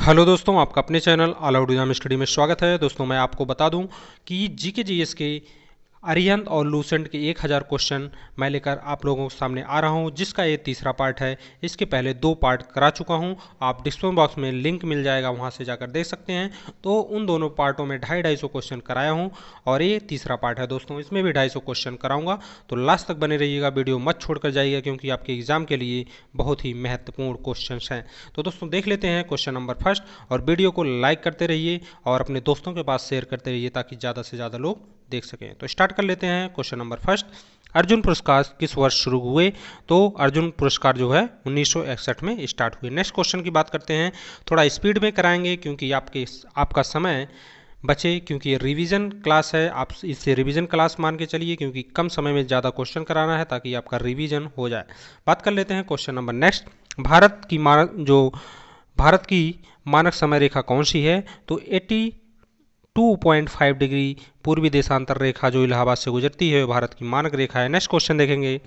Hello दोस्तों, आपका अपने channel all out exam study में स्वागत है। दोस्तों मैं आपको बता दूं कि जीके जीएस के अरिहंत और लूसेंट के 1000 क्वेश्चन मैं लेकर आप लोगों के सामने आ रहा हूं, जिसका ये तीसरा पार्ट है। इसके पहले 2 पार्ट करा चुका हूं, आप डिस्क्रिप्शन बॉक्स में लिंक मिल जाएगा, वहां से जाकर देख सकते हैं। तो उन दोनों पार्टों में 250 क्वेश्चन कराया हूं और ये तीसरा पार्ट है दोस्तों, इसमें भी 250 क्वेश्चन कराऊंगा। तो लास्ट तक बने रहिएगा, वीडियो मत छोड़कर जाइएगा, क्योंकि आपके एग्जाम के लिए बहुत ही महत्वपूर्ण क्वेश्चन हैं। तो दोस्तों देख लेते हैं क्वेश्चन नंबर फर्स्ट, और वीडियो को लाइक करते रहिए और अपने दोस्तों के पास शेयर करते रहिए ताकि ज़्यादा से ज़्यादा लोग देख सकें। तो स्टार्ट कर लेते हैं क्वेश्चन नंबर फर्स्ट। अर्जुन पुरस्कार किस वर्ष शुरू हुए? तो अर्जुन पुरस्कार जो है 1961 में स्टार्ट हुए। नेक्स्ट क्वेश्चन की बात करते हैं, थोड़ा स्पीड में कराएंगे क्योंकि आपका समय बचे, क्योंकि ये रिवीजन क्लास है। आप इसे रिवीजन क्लास मान के चलिए, क्योंकि कम समय में ज़्यादा क्वेश्चन कराना है ताकि आपका रिवीजन हो जाए। बात कर लेते हैं क्वेश्चन नंबर नेक्स्ट। भारत की मानक समय रेखा कौन सी है? तो 82.5 डिग्री पूर्वी देशांतर रेखा जो इलाहाबाद से गुजरती है भारत की मानक रेखा है। नेक्स्ट क्वेश्चन देखेंगे,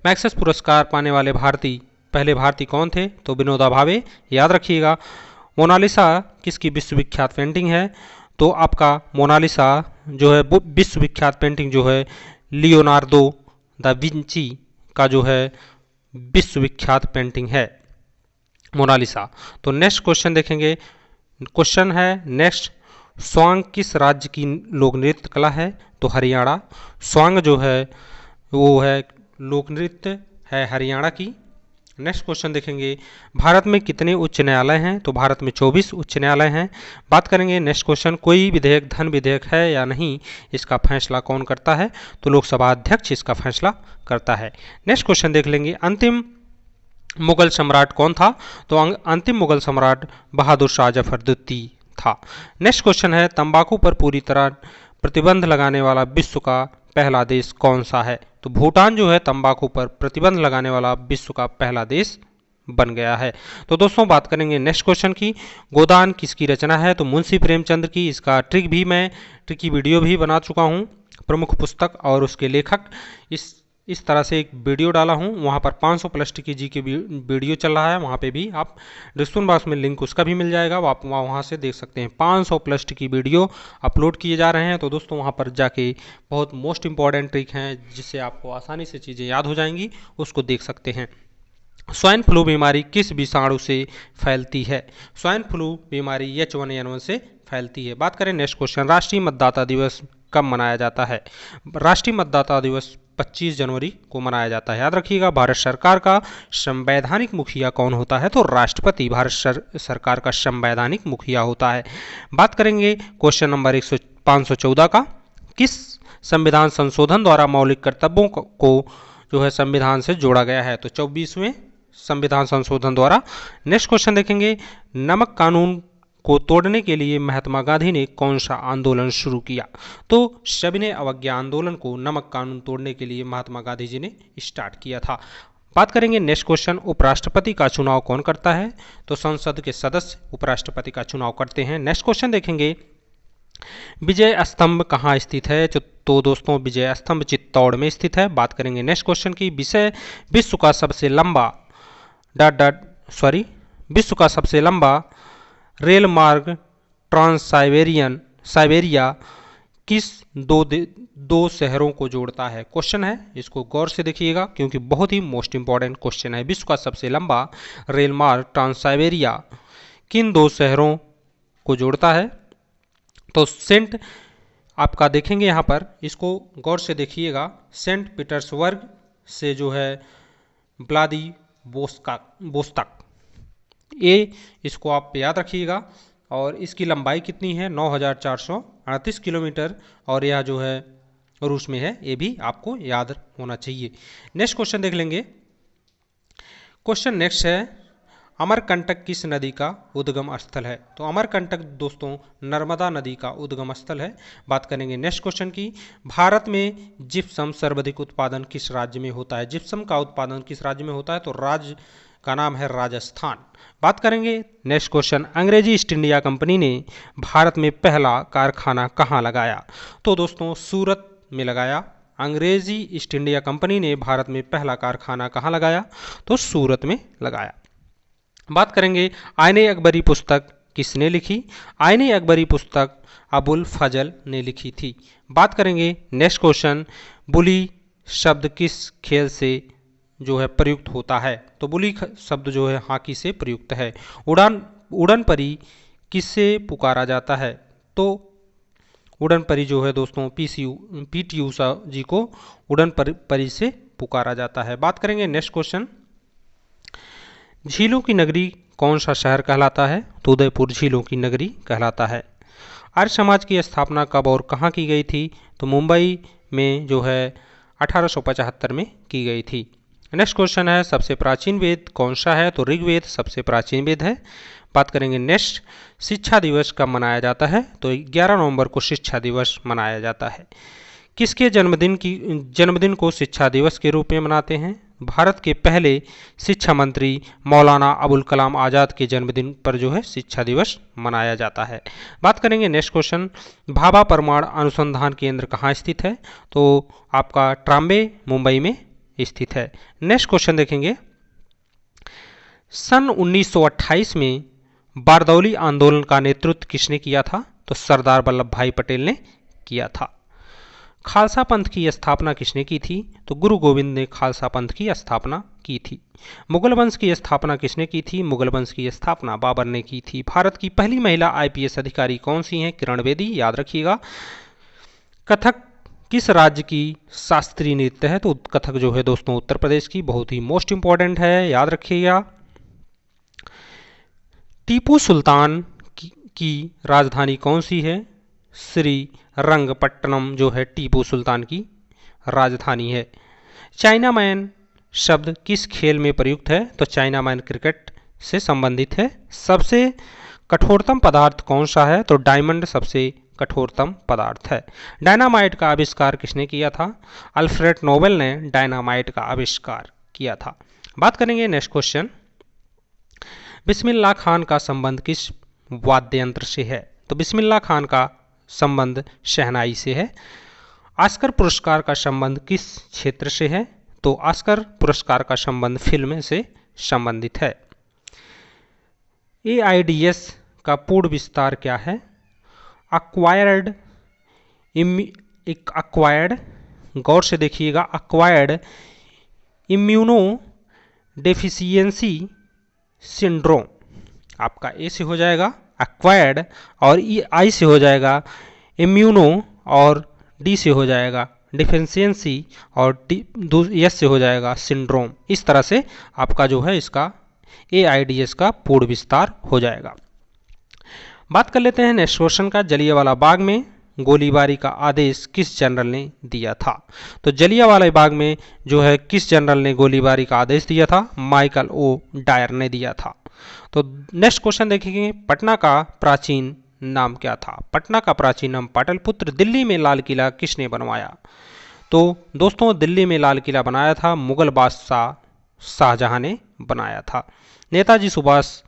मैक्सेस पुरस्कार पाने वाले पहले भारतीय कौन थे? तो विनोबा भावे, याद रखिएगा। मोनालिसा किसकी विश्वविख्यात पेंटिंग है? तो आपका मोनालिसा जो है वो विश्वविख्यात पेंटिंग जो है लियोनार्डो दा विंची का जो है विश्वविख्यात पेंटिंग है मोनालिसा। तो नेक्स्ट क्वेश्चन देखेंगे, क्वेश्चन है नेक्स्ट, स्वांग किस राज्य की लोक नृत्य कला है? तो हरियाणा। स्वांग जो है वो है लोक नृत्य है हरियाणा की। नेक्स्ट क्वेश्चन देखेंगे, भारत में कितने उच्च न्यायालय हैं? तो भारत में 24 उच्च न्यायालय हैं। बात करेंगे नेक्स्ट क्वेश्चन, कोई विधेयक धन विधेयक है या नहीं, इसका फैसला कौन करता है? तो लोकसभा अध्यक्ष इसका फैसला करता है। नेक्स्ट क्वेश्चन देख लेंगे, अंतिम मुगल सम्राट कौन था? तो अंतिम मुगल सम्राट बहादुर शाह जफर द्वितीय था। नेक्स्ट क्वेश्चन है, तंबाकू पर पूरी तरह प्रतिबंध लगाने वाला विश्व का पहला देश कौन सा है? तो भूटान जो है तंबाकू पर प्रतिबंध लगाने वाला विश्व का पहला देश बन गया है। तो दोस्तों बात करेंगे नेक्स्ट क्वेश्चन की, गोदान किसकी रचना है? तो मुंशी प्रेमचंद की। इसका ट्रिक की वीडियो भी बना चुका हूँ, प्रमुख पुस्तक और उसके लेखक, इस तरह से एक वीडियो डाला हूँ। वहाँ पर 500 प्लस की जी के वीडियो चल रहा है, वहाँ पे भी आप डिस्क्रिप्शन बॉक्स में लिंक उसका भी मिल जाएगा, आप वहाँ से देख सकते हैं। 500 प्लस की वीडियो अपलोड किए जा रहे हैं। तो दोस्तों वहाँ पर जाके बहुत मोस्ट इंपॉर्टेंट ट्रिक हैं जिससे आपको आसानी से चीज़ें याद हो जाएंगी, उसको देख सकते हैं। स्वाइन फ्लू बीमारी किस विषाणु से फैलती है? स्वाइन फ्लू बीमारी H1N1 से फैलती है। बात करें नेक्स्ट क्वेश्चन, राष्ट्रीय मतदाता दिवस कब मनाया जाता है? राष्ट्रीय मतदाता दिवस 25 जनवरी को मनाया जाता है, याद रखिएगा। भारत सरकार का संवैधानिक मुखिया कौन होता है? तो राष्ट्रपति भारत सरकार का संवैधानिक मुखिया होता है। बात करेंगे क्वेश्चन नंबर 514 का, किस संविधान संशोधन द्वारा मौलिक कर्तव्यों को जो है संविधान से जोड़ा गया है? तो 24वें संविधान संशोधन द्वारा। नेक्स्ट क्वेश्चन देखेंगे, नमक कानून को तोड़ने के लिए महात्मा गांधी ने कौन सा आंदोलन शुरू किया? तो सविनय अवज्ञा आंदोलन को नमक कानून तोड़ने के लिए महात्मा गांधी जी ने स्टार्ट किया था। बात करेंगे नेक्स्ट क्वेश्चन, उपराष्ट्रपति का चुनाव कौन करता है? तो संसद के सदस्य उपराष्ट्रपति का चुनाव करते हैं। नेक्स्ट क्वेश्चन देखेंगे, विजय स्तंभ कहाँ स्थित है? तो दोस्तों विजय स्तंभ चित्तौड़ में स्थित है। बात करेंगे नेक्स्ट क्वेश्चन की, विश्व का सबसे लंबा विश्व का सबसे लंबा रेल मार्ग साइबेरिया किस दो शहरों को जोड़ता है? क्वेश्चन है, इसको गौर से देखिएगा क्योंकि बहुत ही मोस्ट इंपॉर्टेंट क्वेश्चन है। विश्व का सबसे लंबा रेल मार्ग ट्रांस-साइबेरिया किन 2 शहरों को जोड़ता है? तो सेंट, आपका देखेंगे यहाँ पर, इसको गौर से देखिएगा, सेंट पीटर्सबर्ग से जो है व्लादिवोस्तोक, ये इसको आप याद रखिएगा। और इसकी लंबाई कितनी है? 9438 किलोमीटर, और यह जो है रूस में है, ये भी आपको याद होना चाहिए। नेक्स्ट क्वेश्चन देख लेंगे। क्वेश्चन नेक्स्ट है, अमरकंटक किस नदी का उद्गम स्थल है? तो अमरकंटक दोस्तों नर्मदा नदी का उद्गम स्थल है। बात करेंगे नेक्स्ट क्वेश्चन की, भारत में जिप्सम सर्वाधिक उत्पादन किस राज्य में होता है? जिप्सम का उत्पादन किस राज्य में होता है? तो राज्य का नाम है राजस्थान। बात करेंगे नेक्स्ट क्वेश्चन, अंग्रेजी ईस्ट इंडिया कंपनी ने भारत में पहला कारखाना कहाँ लगाया? तो दोस्तों सूरत में लगाया। अंग्रेजी ईस्ट इंडिया कंपनी ने भारत में पहला कारखाना कहाँ लगाया? तो सूरत में लगाया। बात करेंगे आईने अकबरी पुस्तक किसने लिखी। आईने अकबरी पुस्तक अबुल फजल ने लिखी थी। बात करेंगे नेक्स्ट क्वेश्चन, बुली शब्द किस खेल से जो है प्रयुक्त होता है। तो बुली शब्द जो है हॉकी से प्रयुक्त है। उड़न परी किससे पुकारा जाता है। तो उड़न परी जो है दोस्तों पीटी ऊषा जी को उड़न परी से पुकारा जाता है। बात करेंगे नेक्स्ट क्वेश्चन, झीलों की नगरी कौन सा शहर कहलाता है। तो उदयपुर झीलों की नगरी कहलाता है। आर्य समाज की स्थापना कब और कहाँ की गई थी। तो मुंबई में जो है 1875 में की गई थी। नेक्स्ट क्वेश्चन है, सबसे प्राचीन वेद कौन सा है। तो ऋग्वेद सबसे प्राचीन वेद है। बात करेंगे नेक्स्ट, शिक्षा दिवस कब मनाया जाता है। तो 11 नवंबर को शिक्षा दिवस मनाया जाता है। किसके जन्मदिन को शिक्षा दिवस के रूप में मनाते हैं। भारत के पहले शिक्षा मंत्री मौलाना अबुल कलाम आज़ाद के जन्मदिन पर जो है शिक्षा दिवस मनाया जाता है। बात करेंगे नेक्स्ट क्वेश्चन, भाभा परमाणु अनुसंधान केंद्र कहाँ स्थित है। तो आपका ट्राम्बे मुंबई में स्थित है। नेक्स्ट क्वेश्चन देखेंगे, सन 1928 में बारदौली आंदोलन का नेतृत्व किसने किया था। तो सरदार वल्लभ भाई पटेल ने किया था। खालसा पंथ की स्थापना किसने की थी। तो गुरु गोविंद ने खालसा पंथ की स्थापना की थी। मुगल वंश की स्थापना किसने की थी। मुगल वंश की स्थापना बाबर ने की थी। भारत की पहली महिला आईपीएस अधिकारी कौन सी हैं। किरण बेदी, याद रखिएगा। कथक किस राज्य की शास्त्रीय नृत्य है। तो कथक जो है दोस्तों उत्तर प्रदेश की, बहुत ही मोस्ट इंपॉर्टेंट है, याद रखिएगा। टीपू सुल्तान की राजधानी कौन सी है। श्री रंगपट्टनम जो है टीपू सुल्तान की राजधानी है। चाइना मैन शब्द किस खेल में प्रयुक्त है। तो चाइना मैन क्रिकेट से संबंधित है। सबसे कठोरतम पदार्थ कौन सा है। तो डायमंड सबसे कठोरतम पदार्थ है। डायनामाइट का आविष्कार किसने किया था। अल्फ्रेड नोबेल ने डायनामाइट का आविष्कार किया था। बात करेंगे नेक्स्ट क्वेश्चन, बिस्मिल्लाह खान का संबंध किस वाद्य यंत्र से है। तो बिस्मिल्लाह खान का संबंध शहनाई से है। ऑस्कर पुरस्कार का संबंध किस क्षेत्र से है। तो ऑस्कर पुरस्कार का संबंध फिल्म से संबंधित है। एआईडीएस का पूर्ण विस्तार क्या है। अक्वायर्ड गौर से देखिएगा, अक्वायर्ड इम्यूनो डेफिशिएंसी सिंड्रोम। आपका ए से हो जाएगा एक्वायर्ड, और आई से हो जाएगा इम्यूनो, और डी से हो जाएगा डिफिशियंसी, और एस से हो जाएगा सिंड्रोम। इस तरह से आपका जो है इसका एआईडीएस का पूर्ण विस्तार हो जाएगा। बात कर लेते हैं नेक्स्ट क्वेश्चन का, जलियांवाला बाग में गोलीबारी का आदेश किस जनरल ने दिया था। तो जलियांवाला बाग में जो है किस जनरल ने गोलीबारी का आदेश दिया था। माइकल ओ डायर ने दिया था। तो नेक्स्ट क्वेश्चन देखेंगे, पटना का प्राचीन नाम क्या था। पटना का प्राचीन नाम पाटलिपुत्र। दिल्ली में लाल किला किसने बनवाया। तो दोस्तों दिल्ली में लाल किला बनाया था मुगल बादशाह शाहजहां ने बनाया था। नेताजी सुभाष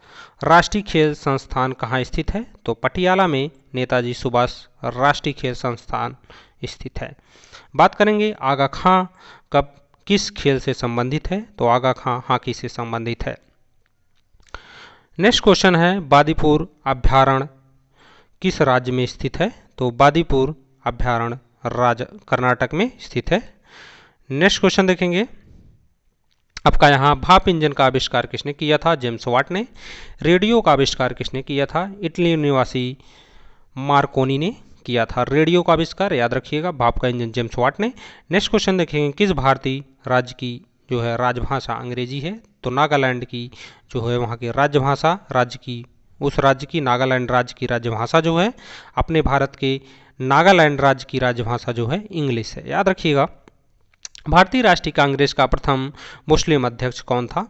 राष्ट्रीय खेल संस्थान कहाँ स्थित है। तो पटियाला में नेताजी सुभाष राष्ट्रीय खेल संस्थान स्थित है। बात करेंगे आगा खां कब किस खेल से संबंधित है। तो आगा खां हॉकी से संबंधित है। नेक्स्ट क्वेश्चन है, बादीपुर अभ्यारण्य किस राज्य में स्थित है। तो बादीपुर अभ्यारण्य राज्य कर्नाटक में स्थित है। नेक्स्ट क्वेश्चन देखेंगे, आपका यहाँ भाप इंजन का आविष्कार किसने किया था। जेम्स वाट ने। रेडियो का आविष्कार किसने किया था। इटली निवासी मार्कोनी ने किया था रेडियो का आविष्कार, याद रखिएगा। भाप का इंजन जेम्स वाट ने। नेक्स्ट क्वेश्चन देखेंगे, किस भारतीय राज्य की जो है राजभाषा अंग्रेजी है। तो नागालैंड की जो है वहाँ की राजभाषा उस राज्य की नागालैंड राज्य की राजभाषा जो है, अपने भारत के नागालैंड राज्य की राजभाषा जो है इंग्लिश है, याद रखिएगा। भारतीय राष्ट्रीय कांग्रेस का प्रथम मुस्लिम अध्यक्ष कौन था।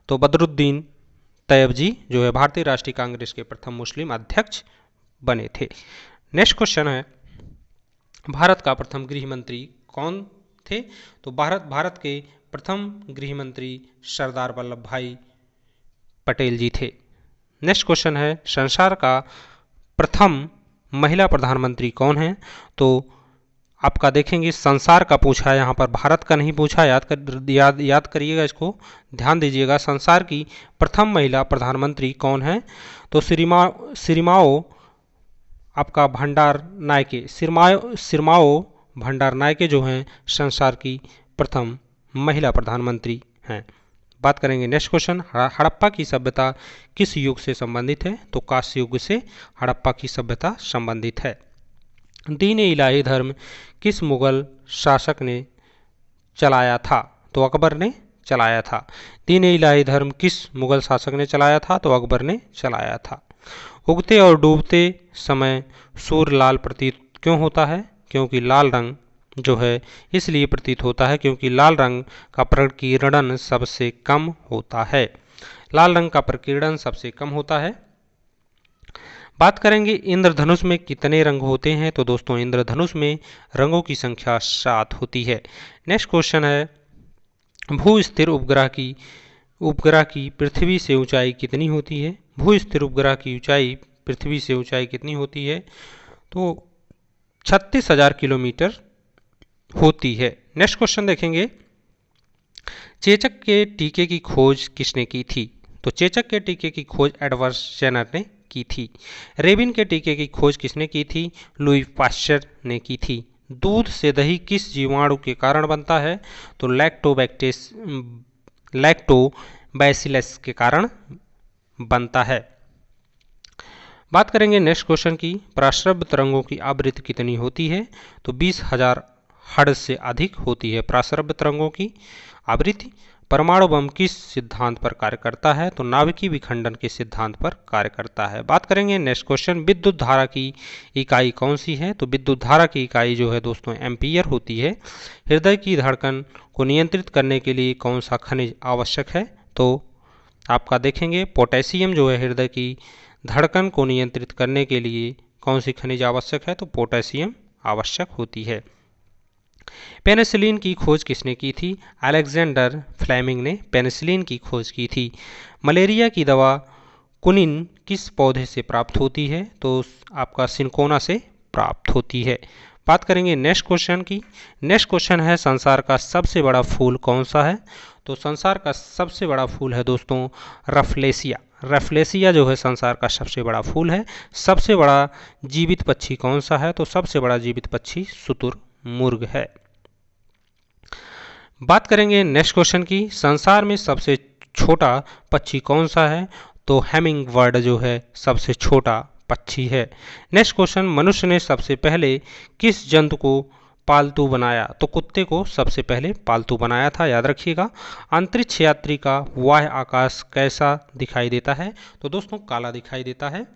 तो बदरुद्दीन तैयब जी जो है भारतीय राष्ट्रीय कांग्रेस के प्रथम मुस्लिम अध्यक्ष बने थे। नेक्स्ट क्वेश्चन है, भारत का प्रथम गृह मंत्री कौन थे। तो भारत के प्रथम गृह मंत्री सरदार वल्लभ भाई पटेल जी थे। नेक्स्ट क्वेश्चन है, संसार का प्रथम महिला प्रधानमंत्री कौन है। तो आपका देखेंगे संसार का पूछा है, यहाँ पर भारत का नहीं पूछा। याद करिएगा, इसको ध्यान दीजिएगा। संसार की प्रथम महिला प्रधानमंत्री कौन है? तो सिरिमाओ आपका भंडार नायके, सिरमाओ भंडार नायके जो हैं संसार की प्रथम महिला प्रधानमंत्री हैं। बात करेंगे नेक्स्ट क्वेश्चन, हड़प्पा की सभ्यता किस युग से संबंधित है? तो कांस्य युग से हड़प्पा की सभ्यता संबंधित है। दीन-ए-इलाही धर्म किस मुगल शासक ने चलाया था? तो अकबर ने चलाया था। दीन-ए-इलाही धर्म किस मुगल शासक ने चलाया था? तो अकबर ने चलाया था। उगते और डूबते समय सूर्य लाल प्रतीत क्यों होता है? क्योंकि लाल रंग जो है इसलिए प्रतीत होता है क्योंकि लाल रंग का प्रकीर्णन सबसे कम होता है। लाल रंग का प्रकीर्णन सबसे कम होता है। बात करेंगे इंद्रधनुष में कितने रंग होते हैं? तो दोस्तों इंद्रधनुष में रंगों की संख्या 7 होती है। नेक्स्ट क्वेश्चन है, भू स्थिर उपग्रह की पृथ्वी से ऊंचाई कितनी होती है? भू स्थिर उपग्रह की ऊंचाई पृथ्वी से ऊंचाई कितनी होती है? तो 36,000 किलोमीटर होती है। नेक्स्ट क्वेश्चन देखेंगे, चेचक के टीके की खोज किसने की थी? तो चेचक के टीके की खोज एडवर्ड जेनर ने की थी। रेबिन के टीके की खोज किसने की थी? लुई पाश्चर ने की थी। दूध से दही किस जीवाणु के कारण बनता है? तो लैक्टोबैसिलस के कारण बनता है। बात करेंगे नेक्स्ट क्वेश्चन की, प्राश्रव्य तरंगों की आवृत्ति कितनी होती है? तो 20,000 हर्ट्ज से अधिक होती है प्राश्रव्य तरंगों की आवृत्ति। परमाणु बम किस सिद्धांत पर कार्य करता है? तो नाभिकीय विखंडन के सिद्धांत पर कार्य करता है। बात करेंगे नेक्स्ट क्वेश्चन, विद्युत धारा की इकाई कौन सी है? तो विद्युत धारा की इकाई जो है दोस्तों एम्पीयर होती है। हृदय की धड़कन को नियंत्रित करने के लिए कौन सा खनिज आवश्यक है? तो आपका देखेंगे पोटेशियम जो है हृदय की धड़कन को नियंत्रित करने के लिए कौन सी खनिज आवश्यक है? तो पोटेशियम आवश्यक होती है। पेनिसिलिन की खोज किसने की थी? अलेक्जेंडर फ्लेमिंग ने पेनिसिलिन की खोज की थी। मलेरिया की दवा कुनिन किस पौधे से प्राप्त होती है? तो आपका सिनकोना से प्राप्त होती है। बात करेंगे नेक्स्ट क्वेश्चन की। नेक्स्ट क्वेश्चन है, संसार का सबसे बड़ा फूल कौन सा है? तो संसार का सबसे बड़ा फूल है दोस्तों रफलेसिया। रफलेसिया जो है संसार का सबसे बड़ा फूल है। सबसे बड़ा जीवित पक्षी कौन सा है? तो सबसे बड़ा जीवित पक्षी शुतुरमुर्ग है। बात करेंगे नेक्स्ट क्वेश्चन की, संसार में सबसे छोटा पक्षी कौन सा है? तो हैमिंग बर्ड जो है सबसे छोटा पक्षी है। नेक्स्ट क्वेश्चन, मनुष्य ने सबसे पहले किस जंतु को पालतू बनाया? तो कुत्ते को सबसे पहले पालतू बनाया था, याद रखिएगा। अंतरिक्ष यात्री का बाह्य आकाश कैसा दिखाई देता है? तो दोस्तों काला दिखाई देता है।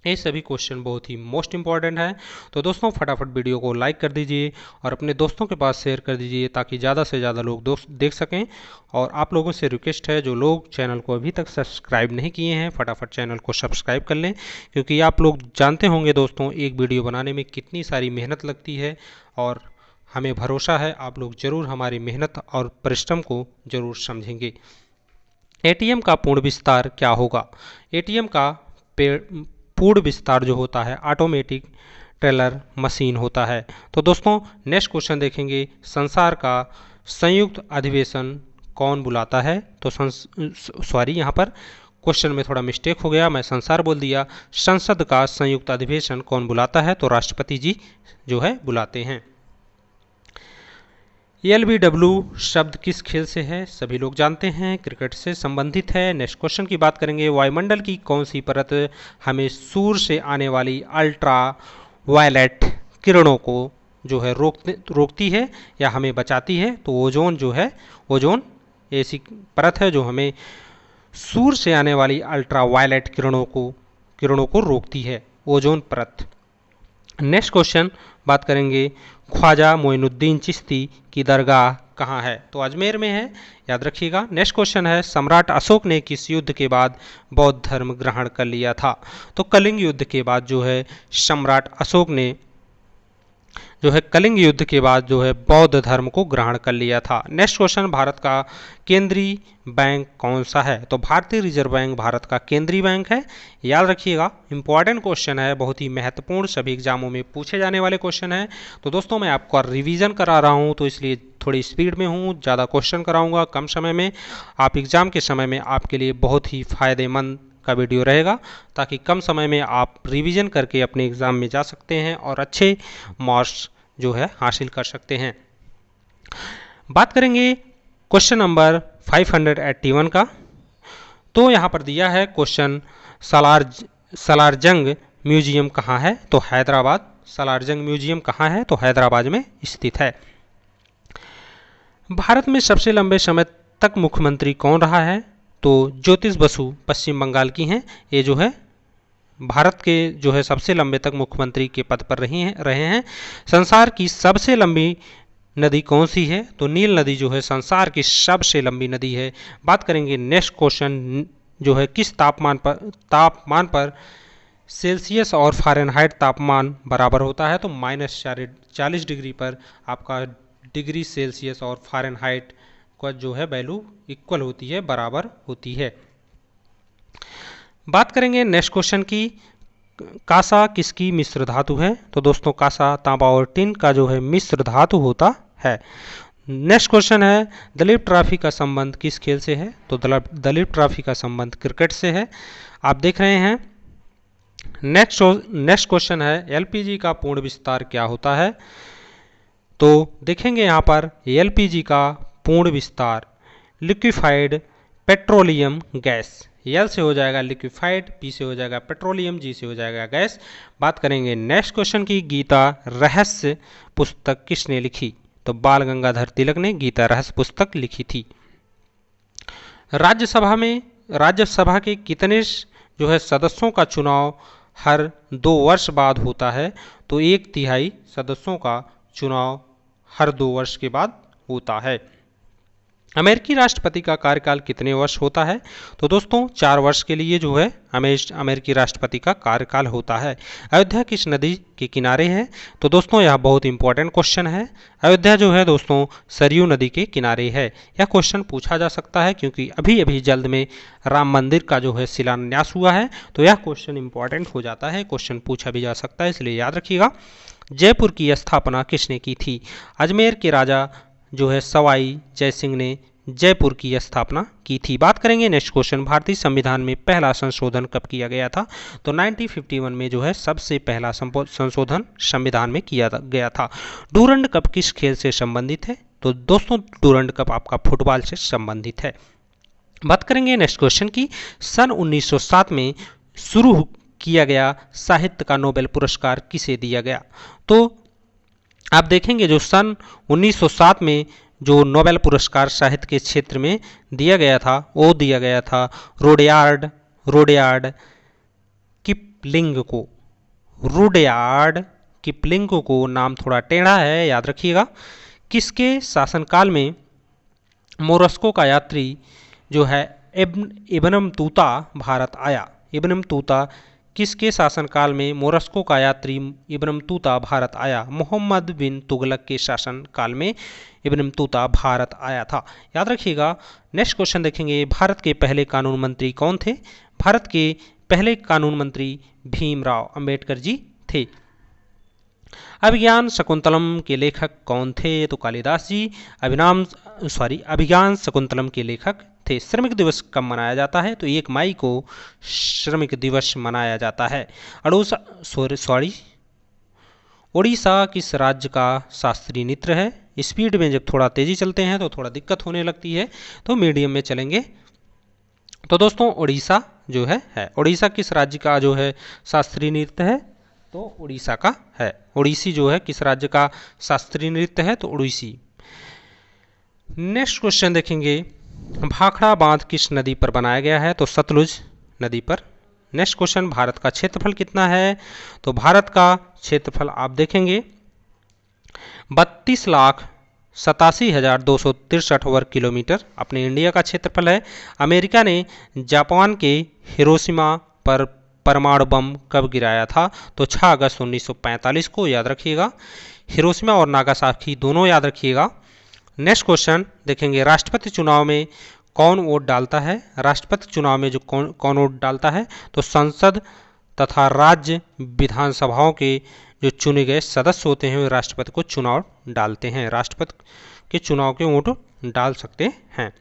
ये सभी क्वेश्चन बहुत ही मोस्ट इंपॉर्टेंट है। तो दोस्तों फटाफट वीडियो को लाइक कर दीजिए और अपने दोस्तों के पास शेयर कर दीजिए ताकि ज़्यादा से ज़्यादा लोग दोस्त देख सकें। और आप लोगों से रिक्वेस्ट है, जो लोग चैनल को अभी तक सब्सक्राइब नहीं किए हैं फटाफट चैनल को सब्सक्राइब कर लें, क्योंकि आप लोग जानते होंगे दोस्तों एक वीडियो बनाने में कितनी सारी मेहनत लगती है और हमें भरोसा है आप लोग ज़रूर हमारी मेहनत और परिश्रम को ज़रूर समझेंगे। एटीएम का पूर्ण विस्तार क्या होगा? एटीएम का पूर्ण विस्तार जो होता है ऑटोमेटिक टेलर मशीन होता है। तो दोस्तों नेक्स्ट क्वेश्चन देखेंगे, संसार का संयुक्त अधिवेशन कौन बुलाता है? तो सॉरी यहाँ पर क्वेश्चन में थोड़ा मिस्टेक हो गया, मैं संसार बोल दिया। संसद का संयुक्त अधिवेशन कौन बुलाता है? तो राष्ट्रपति जी जो है बुलाते हैं। LBW शब्द किस खेल से है? सभी लोग जानते हैं क्रिकेट से संबंधित है। नेक्स्ट क्वेश्चन की बात करेंगे, वायुमंडल की कौन सी परत हमें सूर्य से आने वाली अल्ट्रा वायलेट किरणों को जो है रोकती है या हमें बचाती है? तो ओजोन जो है, ओजोन ऐसी परत है जो हमें सूर्य से आने वाली अल्ट्रा वायलेट किरणों को रोकती है, ओजोन परत। नेक्स्ट क्वेश्चन बात करेंगे, ख्वाजा मोइनुद्दीन चिश्ती की दरगाह कहाँ है? तो अजमेर में है, याद रखिएगा। नेक्स्ट क्वेश्चन है, सम्राट अशोक ने किस युद्ध के बाद बौद्ध धर्म ग्रहण कर लिया था? तो कलिंग युद्ध के बाद जो है सम्राट अशोक ने जो है कलिंग युद्ध के बाद जो है बौद्ध धर्म को ग्रहण कर लिया था। नेक्स्ट क्वेश्चन, भारत का केंद्रीय बैंक कौन सा है? तो भारतीय रिजर्व बैंक भारत का केंद्रीय बैंक है, याद रखिएगा। इंपॉर्टेंट क्वेश्चन है, बहुत ही महत्वपूर्ण, सभी एग्जामों में पूछे जाने वाले क्वेश्चन है। तो दोस्तों मैं आपको रिवीजन करा रहा हूँ, तो इसलिए थोड़ी स्पीड में हूँ, ज़्यादा क्वेश्चन कराऊंगा कम समय में। आप एग्जाम के समय में आपके लिए बहुत ही फायदेमंद का वीडियो रहेगा, ताकि कम समय में आप रिवीजन करके अपने एग्ज़ाम में जा सकते हैं और अच्छे मार्क्स जो है हासिल कर सकते हैं। बात करेंगे क्वेश्चन नंबर 581 का। तो यहाँ पर दिया है क्वेश्चन, सलारजंग म्यूजियम कहाँ है? तो हैदराबाद। सलारजंग म्यूजियम कहाँ है? तो हैदराबाद में स्थित है। भारत में सबसे लंबे समय तक मुख्यमंत्री कौन रहा है? तो ज्योतिष बसु पश्चिम बंगाल की हैं। ये जो है भारत के जो है सबसे लंबे तक मुख्यमंत्री के पद पर रहे हैं। संसार की सबसे लंबी नदी कौन सी है? तो नील नदी जो है संसार की सबसे लंबी नदी है। बात करेंगे नेक्स्ट क्वेश्चन, जो है किस तापमान पर सेल्सियस और फ़ारेनहाइट तापमान बराबर होता है? तो -40 डिग्री पर आपका डिग्री सेल्सियस और फ़ारेनहाइट का जो है वैल्यू इक्वल होती है, बराबर होती है। बात करेंगे नेक्स्ट क्वेश्चन की, कांसा किसकी मिश्र धातु है? तो दोस्तों कांसा तांबा और टिन का जो है मिश्र धातु होता है। नेक्स्ट क्वेश्चन है, दलीप ट्रॉफी का संबंध किस खेल से है? तो दलीप ट्रॉफी का संबंध क्रिकेट से है, आप देख रहे हैं। नेक्स्ट क्वेश्चन है, एलपीजी का पूर्ण विस्तार क्या होता है? तो देखेंगे यहाँ पर एलपीजी का पूर्ण विस्तार लिक्विफाइड पेट्रोलियम गैस, एल से हो जाएगा लिक्विफाइड, पी से हो जाएगा पेट्रोलियम, जी से हो जाएगा गैस। बात करेंगे नेक्स्ट क्वेश्चन की, गीता रहस्य पुस्तक किसने लिखी? तो बाल गंगाधर तिलक ने गीता रहस्य पुस्तक लिखी थी। राज्यसभा के कितने जो है सदस्यों का चुनाव हर 2 वर्ष बाद होता है? तो 1/3 सदस्यों का चुनाव हर 2 वर्ष के बाद होता है। अमेरिकी राष्ट्रपति का कार्यकाल कितने वर्ष होता है? तो दोस्तों 4 वर्ष के लिए जो है अमेरिकी राष्ट्रपति का कार्यकाल होता है। अयोध्या किस नदी के किनारे है? तो दोस्तों यह बहुत इंपॉर्टेंट क्वेश्चन है। अयोध्या जो है दोस्तों सरयू नदी के किनारे है। यह क्वेश्चन पूछा जा सकता है, क्योंकि अभी अभी जल्द में राम मंदिर का जो है शिलान्यास हुआ है, तो यह क्वेश्चन इंपॉर्टेंट हो जाता है, क्वेश्चन पूछा भी जा सकता है, इसलिए याद रखिएगा। जयपुर की स्थापना किसने की थी? अजमेर के राजा जो है सवाई जय सिंह ने जयपुर की स्थापना की थी। बात करेंगे नेक्स्ट क्वेश्चन, भारतीय संविधान में पहला संशोधन कब किया गया था? तो 1951 में जो है सबसे पहला संशोधन संविधान में किया गया था। डूरंड कप किस खेल से संबंधित है? तो दोस्तों डूरंड कप आपका फुटबॉल से संबंधित है। बात करेंगे नेक्स्ट क्वेश्चन की, सन 1907 में शुरू किया गया साहित्य का नोबेल पुरस्कार किसे दिया गया? तो आप देखेंगे जो सन 1907 में जो नोबेल पुरस्कार साहित्य के क्षेत्र में दिया गया था, वो दिया गया था रुडयार्ड किपलिंग को। नाम थोड़ा टेढ़ा है, याद रखिएगा। किसके शासनकाल में मोरस्को का यात्री जो है इब्न बतूता भारत आया? इब्न बतूता किसके शासनकाल में मोरस्को का यात्री इब्न बतूता भारत आया? मोहम्मद बिन तुगलक के शासनकाल में इब्न बतूता भारत आया था, याद रखिएगा। नेक्स्ट क्वेश्चन देखेंगे, भारत के पहले कानून मंत्री कौन थे? भारत के पहले कानून मंत्री भीमराव अंबेडकर जी थे। अभिज्ञान शकुंतलम के लेखक कौन थे? तो कालिदास जी। अभिज्ञान शकुंतलम के लेखक थे। श्रमिक दिवस कब मनाया जाता है? तो 1 मई को श्रमिक दिवस मनाया जाता है। उड़ीसा किस राज्य का शास्त्रीय नृत्य है? स्पीड में जब थोड़ा तेजी चलते हैं तो थोड़ा दिक्कत होने लगती है, तो मीडियम में चलेंगे। तो दोस्तों उड़ीसा जो है उड़ीसा किस राज्य का जो है शास्त्रीय नृत्य है? तो उड़ीसा का है। उड़ीसी जो है किस राज्य का शास्त्रीय नृत्य है? तो उड़ीसी। नेक्स्ट क्वेश्चन देखेंगे, भाखड़ा बांध किस नदी पर बनाया गया है? तो सतलुज नदी पर। नेक्स्ट क्वेश्चन, भारत का क्षेत्रफल कितना है? तो भारत का क्षेत्रफल आप देखेंगे 32,87,263 वर्ग किलोमीटर अपने इंडिया का क्षेत्रफल है। अमेरिका ने जापान के हिरोशिमा पर परमाणु बम कब गिराया था? तो 6 अगस्त 1945 को, याद रखिएगा। हिरोशिमा और नागासाकी दोनों याद रखिएगा। नेक्स्ट क्वेश्चन देखेंगे, राष्ट्रपति चुनाव में कौन वोट डालता है? राष्ट्रपति चुनाव में जो कौन वोट डालता है? तो संसद तथा राज्य विधानसभाओं के जो चुने गए सदस्य होते हैं वे राष्ट्रपति को चुनाव डालते हैं, राष्ट्रपति के चुनाव के वोट डाल सकते हैं।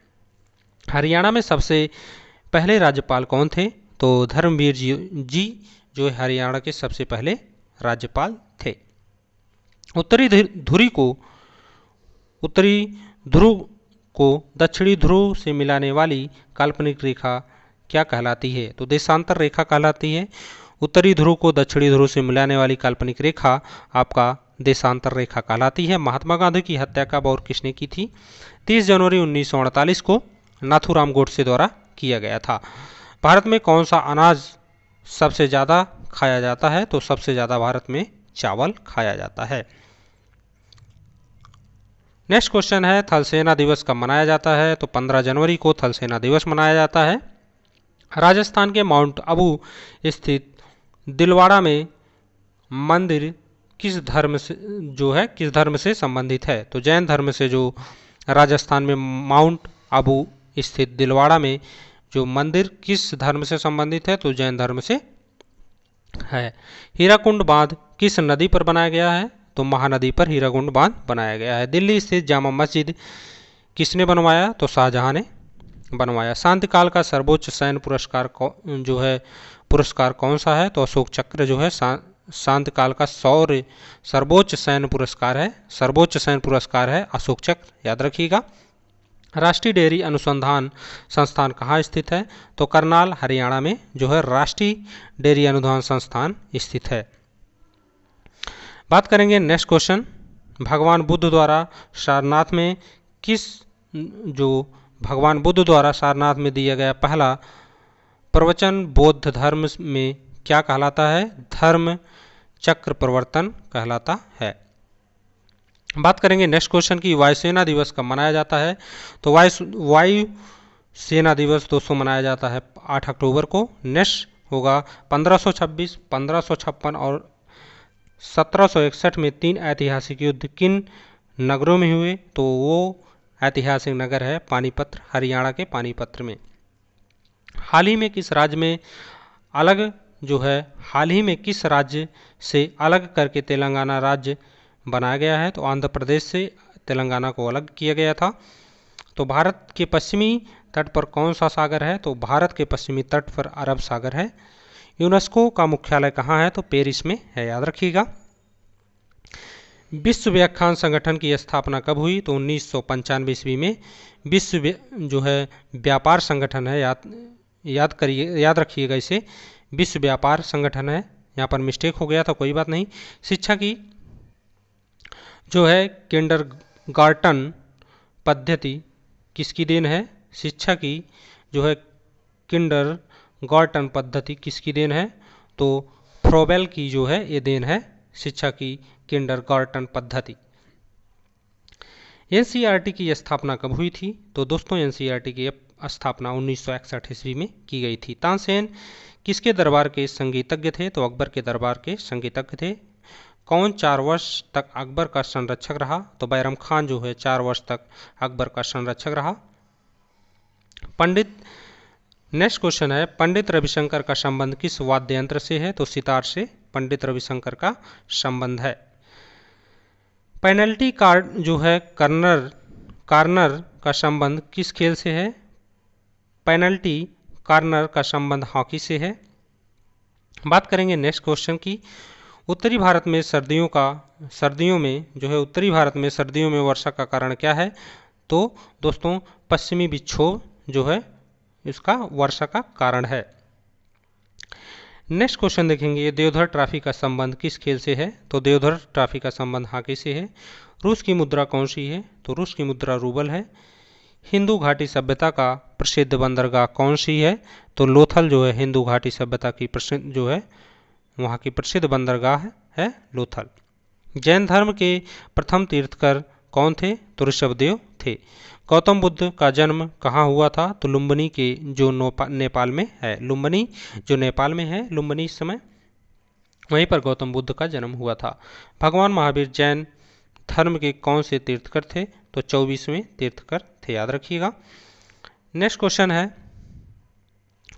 हरियाणा में सबसे पहले राज्यपाल कौन थे? तो धर्मवीर जी जो हरियाणा के सबसे पहले राज्यपाल थे। उत्तरी ध्रुव को दक्षिणी ध्रुव से मिलाने वाली काल्पनिक रेखा क्या कहलाती है? तो देशांतर रेखा कहलाती है। उत्तरी ध्रुव को दक्षिणी ध्रुव से मिलाने वाली काल्पनिक रेखा आपका देशांतर रेखा कहलाती है। महात्मा गांधी की हत्या कब और किसने की थी? 30 जनवरी 1948 को नाथूराम गोडसे द्वारा किया गया था। भारत में कौन सा अनाज सबसे ज़्यादा खाया जाता है? तो सबसे ज़्यादा भारत में चावल खाया जाता है। नेक्स्ट क्वेश्चन है, थल सेना दिवस कब मनाया जाता है? तो 15 जनवरी को थल सेना दिवस मनाया जाता है। राजस्थान के माउंट आबू स्थित दिलवाड़ा में मंदिर किस धर्म से संबंधित है? तो जैन धर्म से जो राजस्थान में माउंट आबू स्थित दिलवाड़ा में जो मंदिर किस धर्म से संबंधित है? तो जैन धर्म से है। हीराकुंड बांध किस नदी पर बनाया गया है? तो महानदी पर हीराकुंड बांध बनाया गया है। दिल्ली स्थित जामा मस्जिद किसने बनवाया? तो शाहजहां ने बनवाया। शांतिकाल का सर्वोच्च सैन्य पुरस्कार कौन सा है? तो अशोक चक्र जो है शांतिकाल का सर्वोच्च सैन्य पुरस्कार है अशोक चक्र, याद रखिएगा। राष्ट्रीय डेयरी अनुसंधान संस्थान कहाँ स्थित है? तो करनाल हरियाणा में जो है राष्ट्रीय डेयरी अनुसंधान संस्थान स्थित है। बात करेंगे नेक्स्ट क्वेश्चन, भगवान बुद्ध द्वारा सारनाथ में दिया गया पहला प्रवचन बौद्ध धर्म में क्या कहलाता है? धर्म चक्र प्रवर्तन कहलाता है। बात करेंगे नेक्स्ट क्वेश्चन की, वायुसेना दिवस कब मनाया जाता है? तो वायु सेना दिवस दोस्तों मनाया जाता है 8 अक्टूबर को। नेक्स्ट होगा 1526, 1556 और 1761 में 3 ऐतिहासिक युद्ध किन नगरों में हुए? तो वो ऐतिहासिक नगर है पानीपत, हरियाणा के पानीपत में। हाल ही में किस राज्य से अलग करके तेलंगाना राज्य बनाया गया है? तो आंध्र प्रदेश से तेलंगाना को अलग किया गया था। तो भारत के पश्चिमी तट पर कौन सा सागर है? तो भारत के पश्चिमी तट पर अरब सागर है। यूनेस्को का मुख्यालय कहाँ है? तो पेरिस में है, याद रखिएगा। विश्व व्याख्यान संगठन की स्थापना कब हुई? तो 1995 ईस्वी में। विश्व जो है व्यापार संगठन है, याद रखिएगा इसे, विश्व व्यापार संगठन है। यहाँ पर मिस्टेक हो गया था, कोई बात नहीं। शिक्षा की जो है किंडरगार्टन पद्धति किसकी देन है? शिक्षा की जो है किंडरगार्टन पद्धति किसकी देन है? तो फ्रोबेल की जो है ये देन है, शिक्षा की किंडरगार्टन पद्धति। एनसीईआरटी की स्थापना कब हुई थी? तो दोस्तों एनसीईआरटी की स्थापना 1961 ईस्वी में की गई थी। तानसेन किसके दरबार के संगीतज्ञ थे? तो अकबर के दरबार के संगीतज्ञ थे। कौन 4 वर्ष तक अकबर का संरक्षक रहा? तो बैरम खान जो है 4 वर्ष तक अकबर का संरक्षक रहा। नेक्स्ट क्वेश्चन है, पंडित रविशंकर का संबंध किस वाद्य यंत्र से है? तो सितार से पंडित रविशंकर का संबंध है। पेनल्टी कार्ड जो है कार्नर का संबंध किस खेल से है? पेनल्टी कार्नर का संबंध हॉकी से है। बात करेंगे नेक्स्ट क्वेश्चन की, उत्तरी भारत में सर्दियों में वर्षा का कारण क्या है? तो दोस्तों पश्चिमी विक्षोभ जो है इसका वर्षा का कारण है। नेक्स्ट क्वेश्चन देखेंगे, देवधर ट्रॉफी का संबंध किस खेल से है? तो देवधर ट्रॉफी का संबंध हॉकी से है। रूस की मुद्रा कौन सी है? तो रूस की मुद्रा रूबल है। हिंदू घाटी सभ्यता का प्रसिद्ध बंदरगाह कौन सी है? तो लोथल जो है हिंदू घाटी सभ्यता की प्रसिद्ध जो है वहाँ की प्रसिद्ध बंदरगाह है लोथल। जैन धर्म के प्रथम तीर्थकर कौन थे? तो ऋषभदेव थे। गौतम बुद्ध का जन्म कहाँ हुआ था? तो लुम्बिनी के जो नेपाल में है, लुम्बिनी जो नेपाल में है, लुम्बिनी इस समय वहीं पर गौतम बुद्ध का जन्म हुआ था। भगवान महावीर जैन धर्म के कौन से तीर्थकर थे? तो 24वें तीर्थकर थे, याद रखिएगा। नेक्स्ट क्वेश्चन है,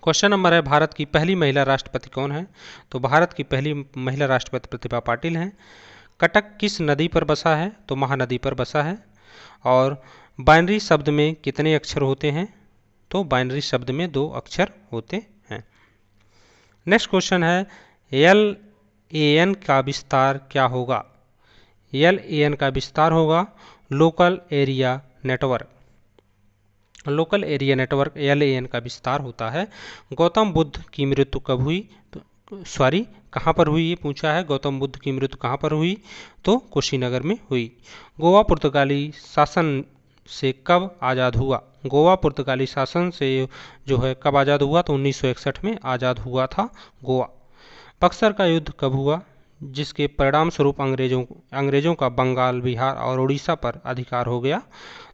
क्वेश्चन नंबर है, भारत की पहली महिला राष्ट्रपति कौन है? तो भारत की पहली महिला राष्ट्रपति प्रतिभा पाटिल हैं। कटक किस नदी पर बसा है? तो महानदी पर बसा है। और बाइनरी शब्द में कितने अक्षर होते हैं? तो बाइनरी शब्द में 2 अक्षर होते हैं। नेक्स्ट क्वेश्चन है, LAN का विस्तार क्या होगा? LAN का विस्तार होगा local area network. Local area network LAN का विस्तार होता है। गौतम बुद्ध की मृत्यु कब हुई? तो कहाँ पर हुई, ये पूछा है। गौतम बुद्ध की मृत्यु कहाँ पर हुई? तो कुशीनगर में हुई। गोवा पुर्तगाली शासन से कब आज़ाद हुआ? गोवा पुर्तगाली शासन से जो है कब आज़ाद हुआ? तो 1961 में आज़ाद हुआ था गोवा। बक्सर का युद्ध कब हुआ, जिसके परिणाम स्वरूप अंग्रेजों का बंगाल, बिहार और उड़ीसा पर अधिकार हो गया?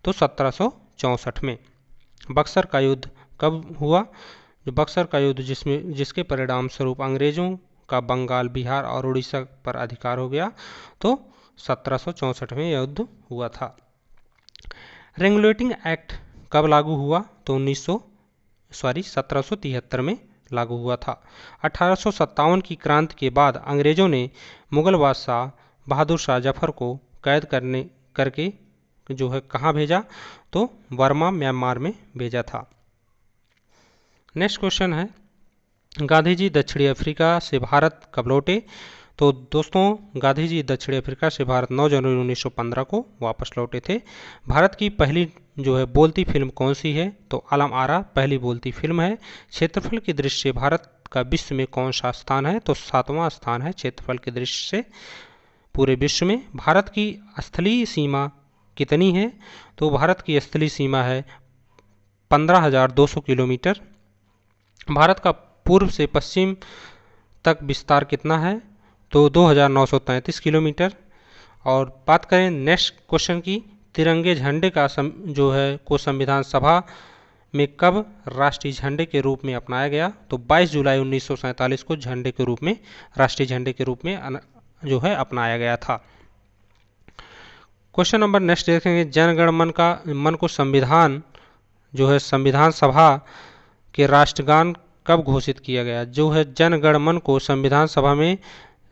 तो 1764 में। बक्सर का युद्ध कब हुआ? जो बक्सर का युद्ध जिसके परिणाम स्वरूप अंग्रेजों का बंगाल, बिहार और उड़ीसा पर अधिकार हो गया, तो 1764 में युद्ध हुआ था। रेगुलेटिंग एक्ट कब लागू हुआ? तो 1773 में लागू हुआ था। 1857 की क्रांति के बाद अंग्रेजों ने मुगल बादशाह बहादुर शाह जफर को कैद करके जो है कहाँ भेजा? तो बर्मा, म्यांमार में भेजा था। नेक्स्ट क्वेश्चन है, गांधी जी दक्षिणी अफ्रीका से भारत कब लौटे? तो दोस्तों, गांधी जी दक्षिणी अफ्रीका से भारत 9 जनवरी 1915 को वापस लौटे थे। भारत की पहली जो है बोलती फिल्म कौन सी है? तो आलम आरा पहली बोलती फिल्म है। क्षेत्रफल की दृष्टि से भारत का विश्व में कौन सा स्थान है? तो 7वां स्थान है क्षेत्रफल की दृष्टि से पूरे विश्व में। भारत की स्थलीय सीमा कितनी है? तो भारत की स्थलीय सीमा है 15,200 किलोमीटर। भारत का पूर्व से पश्चिम तक विस्तार कितना है? तो 2,933 किलोमीटर। और बात करें नेक्स्ट क्वेश्चन की, तिरंगे झंडे का जो है को संविधान सभा में कब राष्ट्रीय झंडे के रूप में अपनाया गया? तो 22 जुलाई 1947 को झंडे के रूप में, राष्ट्रीय झंडे के रूप में जो है अपनाया गया था। क्वेश्चन नंबर नेक्स्ट देखेंगे, जनगण मन को संविधान जो है संविधान सभा के राष्ट्रगान कब घोषित किया गया? जो है जनगण मन को संविधान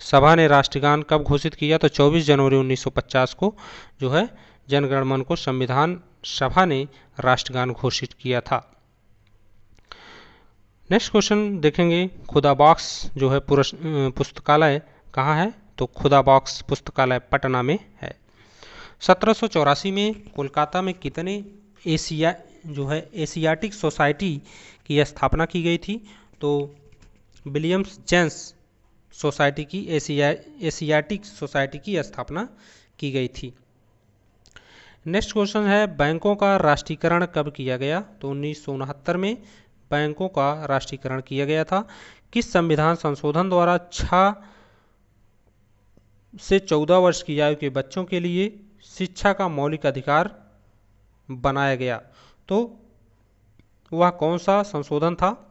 सभा ने राष्ट्रगान कब घोषित किया? तो 24 जनवरी 1950 को जो है जनगण मन को संविधान सभा ने राष्ट्रगान घोषित किया था। नेक्स्ट क्वेश्चन देखेंगे, खुदा बॉक्स जो है पुस्तकालय कहाँ है? तो खुदा बॉक्स पुस्तकालय पटना में है। 1784 में कोलकाता में कितने एशियाटिक सोसाइटी की स्थापना की गई थी? तो विलियम्स जेम्स सोसाइटी की एशियाटिक सोसाइटी की स्थापना की गई थी। नेक्स्ट क्वेश्चन है, बैंकों का राष्ट्रीयकरण कब किया गया? तो 1969 में बैंकों का राष्ट्रीयकरण किया गया था। किस संविधान संशोधन द्वारा 6 से 14 वर्ष की आयु के बच्चों के लिए शिक्षा का मौलिक अधिकार बनाया गया? तो वह कौन सा संशोधन था?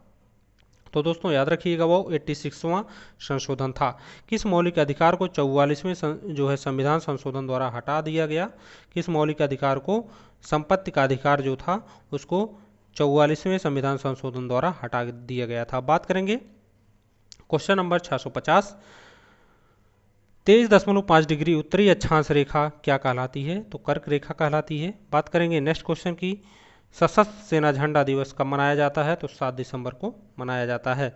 तो दोस्तों याद रखिएगा, वो 86वां संशोधन था। किस मौलिक अधिकार को 44वें जो है संविधान संशोधन द्वारा हटा दिया गया? किस मौलिक अधिकार को, संपत्ति का अधिकार जो था उसको 44वें संविधान संशोधन द्वारा हटा दिया गया था। बात करेंगे क्वेश्चन नंबर 650, 23.5 डिग्री उत्तरी अक्षांश रेखा क्या कहलाती है? तो कर्क रेखा कहलाती है। बात करेंगे नेक्स्ट क्वेश्चन की, सशस्त्र सेना झंडा दिवस कब मनाया जाता है? तो 7 दिसंबर को मनाया जाता है।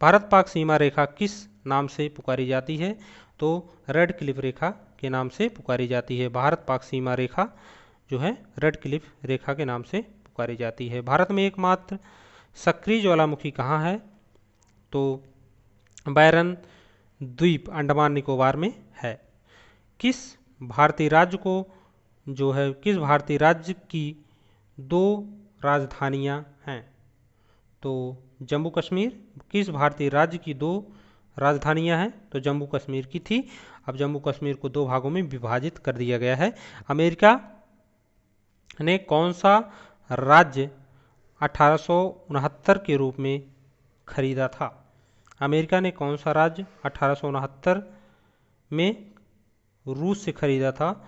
भारत पाक सीमा रेखा किस नाम से पुकारी जाती है? तो रेड क्लिफ रेखा के नाम से पुकारी जाती है। भारत पाक सीमा रेखा जो है रेड क्लिफ रेखा के नाम से पुकारी जाती है। भारत में एकमात्र सक्रिय ज्वालामुखी कहाँ है? तो बैरन द्वीप अंडमान निकोबार में है। किस भारतीय राज्य की 2 राजधानियां हैं? तो जम्मू कश्मीर। किस भारतीय राज्य की 2 राजधानियां हैं? तो जम्मू कश्मीर की थी। अब जम्मू कश्मीर को 2 भागों में विभाजित कर दिया गया है। अमेरिका ने कौन सा राज्य 1869 के रूप में खरीदा था? अमेरिका ने कौन सा राज्य 1869 में रूस से खरीदा था?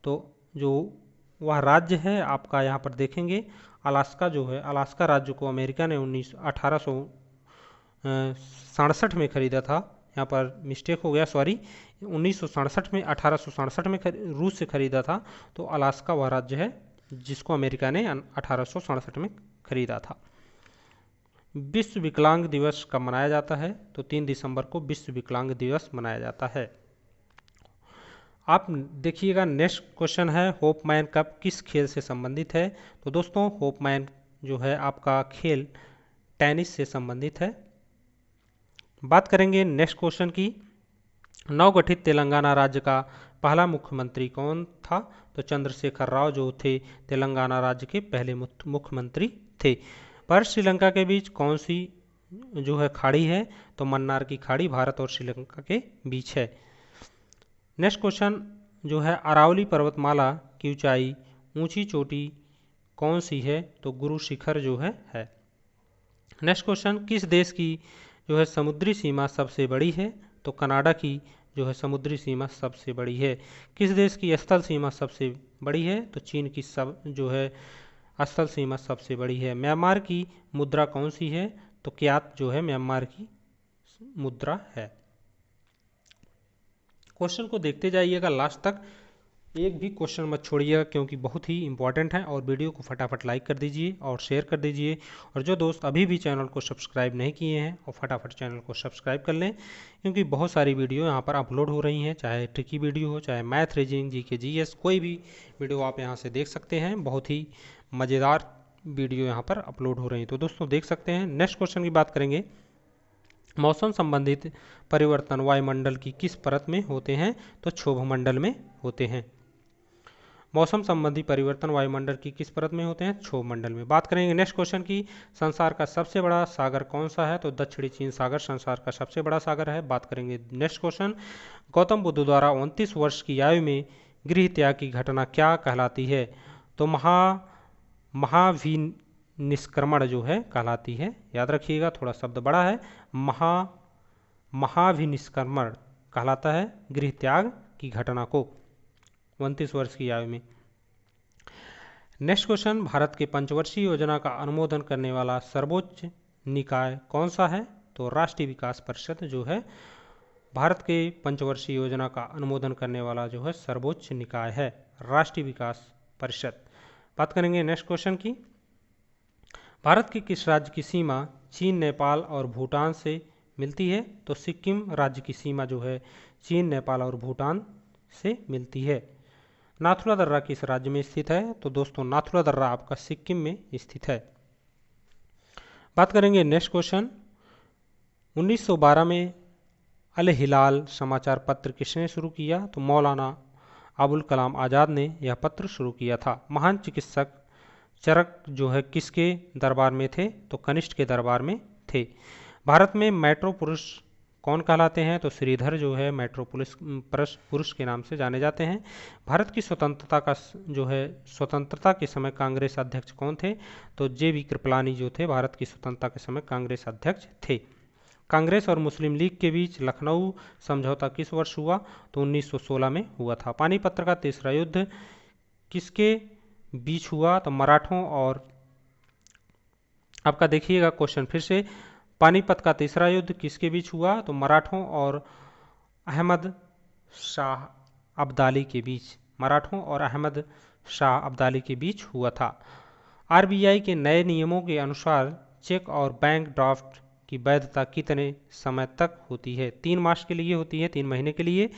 तो जो वह राज्य है आपका यहाँ पर देखेंगे अलास्का जो है, अलास्का राज्य को अमेरिका ने 1867 में खरीदा था। यहाँ पर मिस्टेक हो गया, सॉरी, 1967 में, 1867 में रूस से खरीदा था। तो अलास्का वह राज्य है जिसको अमेरिका ने 1867 में खरीदा था। विश्व विकलांग दिवस कब मनाया जाता है? तो 3 दिसंबर को विश्व विकलांग दिवस मनाया जाता है। आप देखिएगा नेक्स्ट क्वेश्चन है, होपमैन कप किस खेल से संबंधित है? तो दोस्तों होपमैन जो है आपका खेल टेनिस से संबंधित है। बात करेंगे नेक्स्ट क्वेश्चन की, नवगठित तेलंगाना राज्य का पहला मुख्यमंत्री कौन था? तो चंद्रशेखर राव जो थे तेलंगाना राज्य के पहले मुख्यमंत्री थे। भारत श्रीलंका के बीच कौन सी जो है खाड़ी है? तो मन्नार की खाड़ी भारत और श्रीलंका के बीच है। नेक्स्ट क्वेश्चन जो है, अरावली पर्वतमाला की ऊंची चोटी कौन सी है? तो गुरु शिखर जो है। नेक्स्ट क्वेश्चन, किस देश की जो है समुद्री सीमा सबसे बड़ी है? तो कनाडा की जो है समुद्री सीमा सबसे बड़ी है। किस देश की स्थल सीमा सबसे बड़ी है? तो चीन की जो है स्थल सीमा सबसे बड़ी है। म्यांमार की मुद्रा कौन सी है? तो क्यात जो है म्यांमार की मुद्रा है। क्वेश्चन को देखते जाइएगा लास्ट तक, एक भी क्वेश्चन मत छोड़िएगा क्योंकि बहुत ही इंपॉर्टेंट है। और वीडियो को फटाफट लाइक कर दीजिए और शेयर कर दीजिए। और जो दोस्त अभी भी चैनल को सब्सक्राइब नहीं किए हैं और फटाफट चैनल को सब्सक्राइब कर लें, क्योंकि बहुत सारी वीडियो यहाँ पर अपलोड हो रही हैं, चाहे ट्रिकी वीडियो हो, चाहे मैथ, रीजनिंग, जीके, जीएस, कोई भी वीडियो आप यहाँ से देख सकते हैं। बहुत ही मज़ेदार वीडियो यहाँ पर अपलोड हो रही हैं, तो दोस्तों देख सकते हैं। नेक्स्ट क्वेश्चन की बात करेंगे, मौसम संबंधित परिवर्तन वायुमंडल की किस परत में होते हैं? तो क्षोभमंडल में होते हैं। मौसम संबंधी परिवर्तन वायुमंडल की किस परत में होते हैं? क्षोभमंडल में। बात करेंगे नेक्स्ट क्वेश्चन की, संसार का सबसे बड़ा सागर कौन सा है? तो दक्षिणी चीन सागर संसार का सबसे बड़ा सागर है। बात करेंगे नेक्स्ट क्वेश्चन, गौतम बुद्ध द्वारा 29 वर्ष की आयु में गृह त्याग की घटना क्या कहलाती है? तो महाभिनिष्क्रमण जो है कहलाती है। याद रखिएगा, थोड़ा शब्द बड़ा है। महाभिनिष्क्रमण कहलाता है गृह त्याग की घटना को 29 वर्ष की आयु में। नेक्स्ट क्वेश्चन, भारत के पंचवर्षीय योजना का अनुमोदन करने वाला सर्वोच्च निकाय कौन सा है? तो राष्ट्रीय विकास परिषद जो है भारत के पंचवर्षीय योजना का अनुमोदन करने वाला जो है सर्वोच्च निकाय है, राष्ट्रीय विकास परिषद। बात करेंगे नेक्स्ट क्वेश्चन की, भारत के किस राज्य की सीमा चीन, नेपाल और भूटान से मिलती है? तो सिक्किम राज्य की सीमा जो है चीन, नेपाल और भूटान से मिलती है। नाथुला दर्रा किस राज्य में स्थित है? तो दोस्तों नाथुला दर्रा आपका सिक्किम में स्थित है। बात करेंगे नेक्स्ट क्वेश्चन, 1912 में अल हिलाल समाचार पत्र किसने शुरू किया? तो मौलाना अबुल कलाम आज़ाद ने यह पत्र शुरू किया था। महान चिकित्सक चरक जो है किसके दरबार में थे? तो कनिष्ठ के दरबार में थे। भारत में मेट्रो पुरुष कौन कहलाते हैं? तो श्रीधर जो है मेट्रो पुरुष के नाम से जाने जाते हैं। भारत की स्वतंत्रता के समय कांग्रेस अध्यक्ष कौन थे? तो JB कृपलानी जो थे भारत की स्वतंत्रता के समय कांग्रेस अध्यक्ष थे। कांग्रेस और मुस्लिम लीग के बीच लखनऊ समझौता किस वर्ष हुआ? तो 1916 में हुआ था। पानीपत का तीसरा युद्ध किसके बीच हुआ? तो मराठों और, आपका देखिएगा क्वेश्चन फिर से, पानीपत का तीसरा युद्ध किसके बीच हुआ? तो मराठों और अहमद शाह अब्दाली के बीच, मराठों और अहमद शाह अब्दाली के बीच हुआ था। RBI के नए नियमों के अनुसार चेक और बैंक ड्राफ्ट की वैधता कितने समय तक होती है? 3 मास के लिए होती है, 3 महीने के लिए।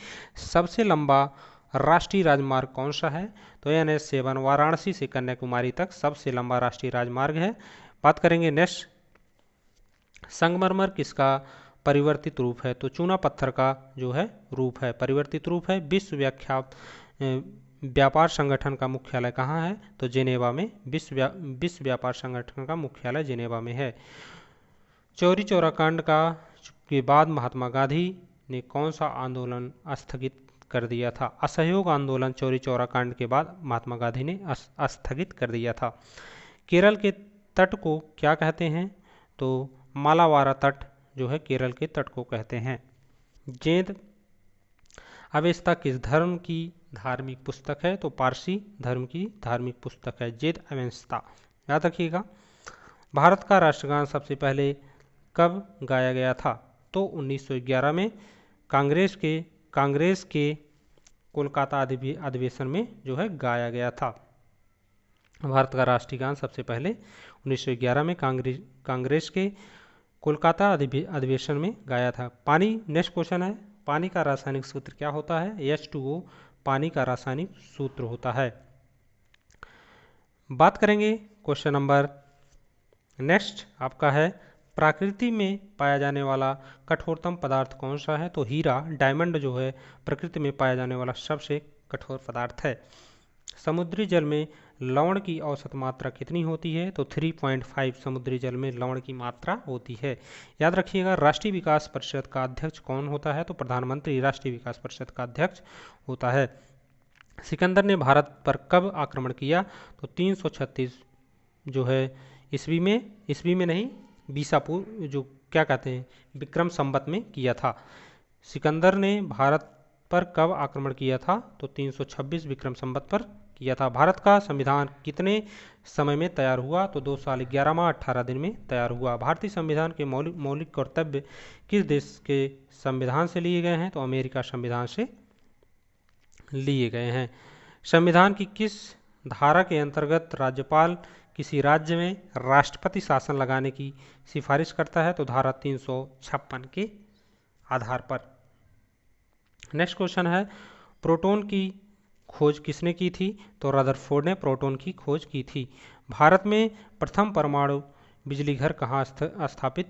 सबसे लंबा राष्ट्रीय राजमार्ग कौन सा है? तो NH7 वाराणसी से कन्याकुमारी तक सबसे लंबा राष्ट्रीय राजमार्ग है। बात करेंगे नेक्स्ट, संगमरमर किसका परिवर्तित रूप है? तो चूना पत्थर का जो है रूप है, परिवर्तित रूप है। विश्व व्यापार संगठन का मुख्यालय कहाँ है? तो जेनेवा में। विश्व व्यापार संगठन का मुख्यालय जेनेवा में है। चौरी चौरा कांड के बाद महात्मा गांधी ने कौन सा आंदोलन स्थगित कर दिया था? असहयोग आंदोलन चौरी चौरा कांड के बाद महात्मा गांधी ने स्थगित कर दिया था। केरल के तट को क्या कहते हैं? तो मालावारा तट जो है केरल के तट को कहते हैं। गेंद अवेस्ता किस धर्म की धार्मिक पुस्तक है? तो पारसी धर्म की धार्मिक पुस्तक है वेद अवेस्ता, याद रखिएगा। भारत का राष्ट्रगान सबसे पहले कब गाया गया था? तो 1911 में कांग्रेस के कोलकाता अधिवेशन में जो है गाया गया था। भारत का राष्ट्रीय गान सबसे पहले 1911 में कांग्रेस के कोलकाता अधिवेशन में गाया था। पानी, नेक्स्ट क्वेश्चन है, पानी का रासायनिक सूत्र क्या होता है? H2O पानी का रासायनिक सूत्र होता है। बात करेंगे क्वेश्चन नंबर नेक्स्ट आपका है, प्रकृति में पाया जाने वाला कठोरतम पदार्थ कौन सा है? तो हीरा, डायमंड जो है प्रकृति में पाया जाने वाला सबसे कठोर पदार्थ है। समुद्री जल में लवण की औसत मात्रा कितनी होती है? तो 3.5 समुद्री जल में लवण की मात्रा होती है। याद रखिएगा। राष्ट्रीय विकास परिषद का अध्यक्ष कौन होता है? तो प्रधानमंत्री राष्ट्रीय विकास परिषद का अध्यक्ष होता है। सिकंदर ने भारत पर कब आक्रमण किया? तो 336 जो है ईस्वी में नहीं, बीसापुर जो क्या कहते हैं विक्रम संवत में किया था। सिकंदर ने भारत पर कब आक्रमण किया था? तो 326 विक्रम संवत पर किया था। भारत का संविधान कितने समय में तैयार हुआ? तो 2 साल 11 माह 18 दिन में तैयार हुआ। भारतीय संविधान के मौलिक कर्तव्य किस देश के संविधान से लिए गए हैं? तो अमेरिका संविधान से लिए गए हैं। संविधान की किस धारा के अंतर्गत राज्यपाल किसी राज्य में राष्ट्रपति शासन लगाने की सिफारिश करता है? तो धारा 356 के आधार पर। नेक्स्ट क्वेश्चन है, प्रोटॉन की खोज किसने की थी? तो रदरफोर्ड ने प्रोटॉन की खोज की थी। भारत में प्रथम परमाणु बिजली घर कहाँ स्थापित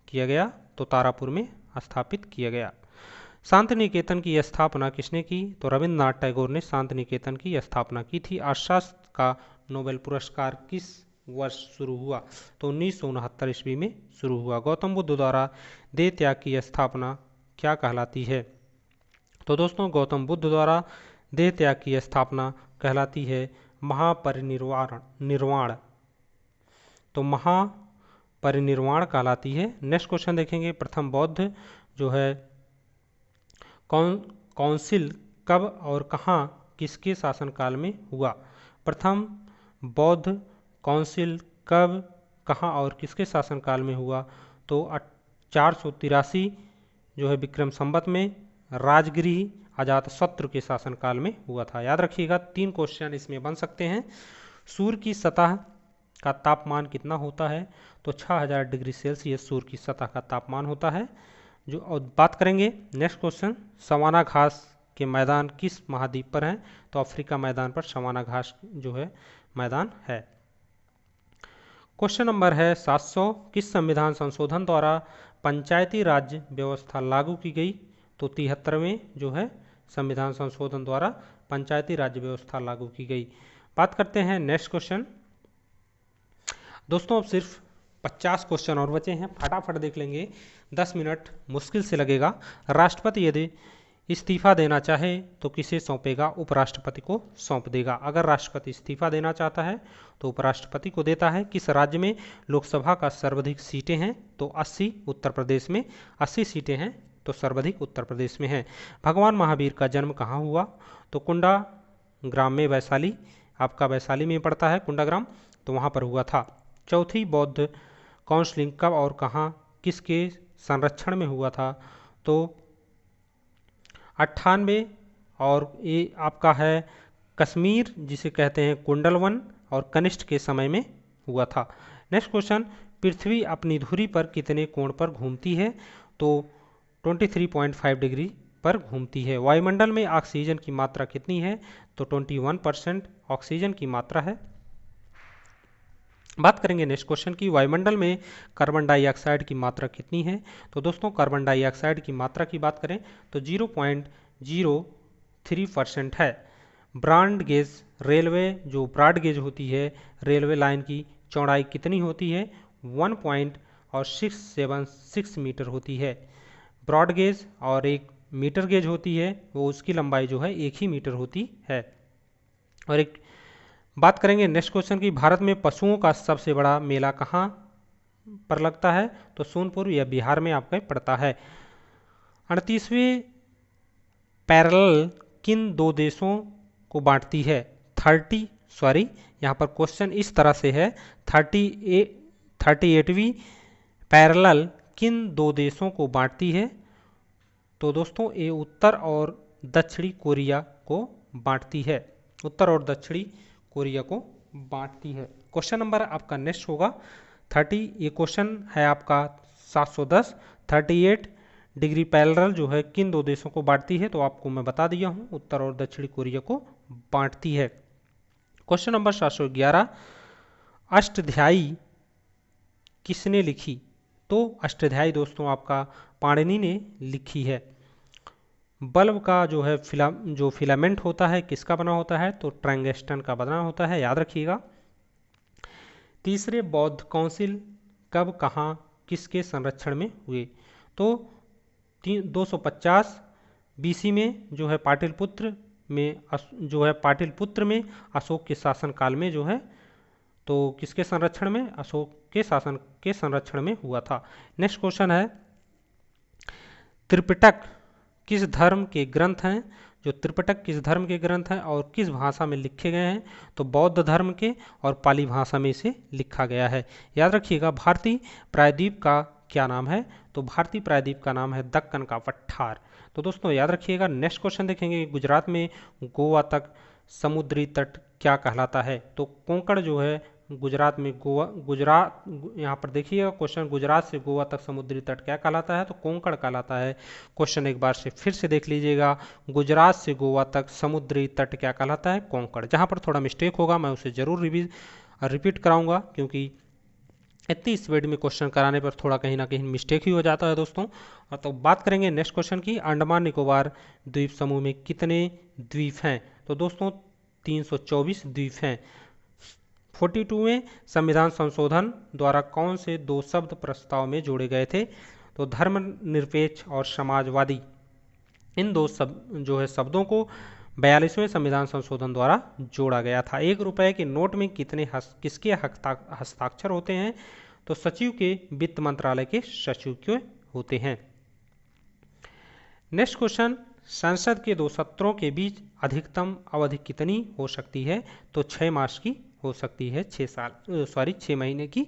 किया गया? तो तारापुर में स्थापित किया गया। शांति निकेतन की स्थापना किसने की? तो रविंद्रनाथ टैगोर ने शांति निकेतन की स्थापना की थी। अर्थशास्त्र का नोबेल पुरस्कार किस वर्ष शुरू हुआ? तो 1969 ईस्वी में शुरू हुआ। गौतम बुद्ध द्वारा देह त्याग की स्थापना क्या कहलाती है? तो दोस्तों गौतम बुद्ध द्वारा देह त्याग की स्थापना कहलाती है महापरिनिर्वाण। तो महापरिनिर्वाण कहलाती है। नेक्स्ट क्वेश्चन देखेंगे, प्रथम बौद्ध जो है काउंसिल कब और कहाँ किसके शासनकाल में हुआ? प्रथम बौद्ध काउंसिल कब, कहाँ और किसके शासनकाल में हुआ? तो 483 जो है विक्रम संवत में राजगृह अजातशत्रु के शासनकाल में हुआ था। याद रखिएगा। 3 क्वेश्चन इसमें बन सकते हैं। सूर्य की सतह का तापमान कितना होता है? तो 6000 डिग्री सेल्सियस सूर्य की सतह का तापमान होता है। जो और बात करेंगे नेक्स्ट क्वेश्चन, सवाना घास के मैदान किस महाद्वीप पर हैं? तो अफ्रीका मैदान पर सवाना घास जो है मैदान है। क्वेश्चन नंबर है 700, किस संविधान संशोधन द्वारा पंचायती राज्य व्यवस्था लागू की गई? तो 73वें जो है संविधान संशोधन द्वारा पंचायती राज्य व्यवस्था लागू की गई। बात करते हैं नेक्स्ट क्वेश्चन। दोस्तों अब सिर्फ 50 क्वेश्चन और बचे हैं, फटाफट देख लेंगे, 10 मिनट मुश्किल से लगेगा। राष्ट्रपति यदि इस्तीफा देना चाहे तो किसे सौंपेगा? उपराष्ट्रपति को सौंप देगा। अगर राष्ट्रपति इस्तीफा देना चाहता है तो उपराष्ट्रपति को देता है। किस राज्य में लोकसभा का सर्वाधिक सीटें हैं? तो 80 उत्तर प्रदेश में 80 सीटें हैं, तो सर्वाधिक उत्तर प्रदेश में है। भगवान महावीर का जन्म कहाँ हुआ? तो कुंडा ग्राम में, वैशाली, आपका वैशाली में पड़ता है कुंडा ग्राम, तो वहाँ पर हुआ था। चौथी बौद्ध काउंसिल कब और कहाँ किसके संरक्षण में हुआ था? तो 98 और ये आपका है कश्मीर जिसे कहते हैं कुंडलवन और कनिष्ठ के समय में हुआ था। नेक्स्ट क्वेश्चन, पृथ्वी अपनी धुरी पर कितने कोण पर घूमती है? तो 23.5 डिग्री पर घूमती है। वायुमंडल में ऑक्सीजन की मात्रा कितनी है? तो 21% ऑक्सीजन की मात्रा है। बात करेंगे नेक्स्ट क्वेश्चन की, वायुमंडल में कार्बन डाइऑक्साइड की मात्रा कितनी है? तो दोस्तों कार्बन डाइऑक्साइड की मात्रा की बात करें तो 0.03% है। ब्रॉड गेज रेलवे जो ब्रॉड गेज होती है रेलवे लाइन की चौड़ाई कितनी होती है? 1.676 मीटर होती है ब्रॉड गेज, और एक मीटर गेज होती है वो उसकी लंबाई जो है 1 ही मीटर होती है। और एक बात करेंगे नेक्स्ट क्वेश्चन की, भारत में पशुओं का सबसे बड़ा मेला कहाँ पर लगता है? तो सोनपुर या बिहार में आपका पड़ता है। 38वें पैरेलल किन दो देशों को बांटती है? 38 यहाँ पर क्वेश्चन इस तरह से है, 38वीं पैरेलल किन दो देशों को बांटती है? तो दोस्तों ये उत्तर और दक्षिणी कोरिया को बांटती है, उत्तर और दक्षिणी कोरिया को बांटती है। क्वेश्चन नंबर आपका नेक्स्ट होगा 30, ये क्वेश्चन है आपका 710। 38 डिग्री पैरेलल जो है किन दो देशों को बांटती है? तो आपको मैं बता दिया हूं, उत्तर और दक्षिणी कोरिया को बांटती है। क्वेश्चन नंबर 711, अष्टाध्यायी किसने लिखी? तो अष्टाध्यायी दोस्तों आपका पाणिनि ने लिखी है। बल्ब का जो है जो फिलामेंट होता है किसका बना होता है? तो टंगस्टन का बना होता है, याद रखिएगा। तीसरे बौद्ध काउंसिल कब, कहाँ, किसके संरक्षण में हुए? तो 250 BC में जो है पाटलिपुत्र में अशोक के शासन काल में जो है, तो किसके संरक्षण में? अशोक के शासन के संरक्षण में हुआ था। नेक्स्ट क्वेश्चन है, त्रिपिटक किस धर्म के ग्रंथ हैं? जो त्रिपिटक किस धर्म के ग्रंथ हैं और किस भाषा में लिखे गए हैं? तो बौद्ध धर्म के और पाली भाषा में इसे लिखा गया है, याद रखिएगा। भारतीय प्रायद्वीप का क्या नाम है? तो भारतीय प्रायद्वीप का नाम है दक्कन का पठार। तो दोस्तों याद रखिएगा। नेक्स्ट क्वेश्चन देखेंगे, गुजरात में गोवा तक समुद्री तट क्या कहलाता है? तो कोंकण जो है गुजरात में गुजरात, यहाँ पर देखिएगा क्वेश्चन, गुजरात से गोवा तक समुद्री तट क्या कहलाता है? तो कोंकण कहलाता है। क्वेश्चन एक बार से फिर से देख लीजिएगा, गुजरात से गोवा तक समुद्री तट क्या कहलाता है? कोंकण। जहाँ पर थोड़ा मिस्टेक होगा मैं उसे जरूर रिपीट कराऊंगा, क्योंकि इतनी स्पीड में क्वेश्चन कराने पर थोड़ा कहीं ना कहीं मिस्टेक ही हो जाता है दोस्तों। और तो बात करेंगे नेक्स्ट क्वेश्चन की, अंडमान निकोबार द्वीप समूह में कितने द्वीप हैं? तो दोस्तों 324 द्वीप हैं। 42वें संविधान संशोधन द्वारा कौन से दो शब्द प्रस्ताव में जोड़े गए थे? तो धर्मनिरपेक्ष और समाजवादी, इन दो जो है शब्दों को 42वें संविधान संशोधन द्वारा जोड़ा गया था। 1 रुपए के नोट में किसके हस्ताक्षर होते हैं? तो सचिव के, वित्त मंत्रालय के सचिव के होते हैं। नेक्स्ट क्वेश्चन, संसद के 2 सत्रों के बीच अधिकतम अवधि कितनी हो सकती है? तो 6 मास की हो सकती है, 6 महीने की।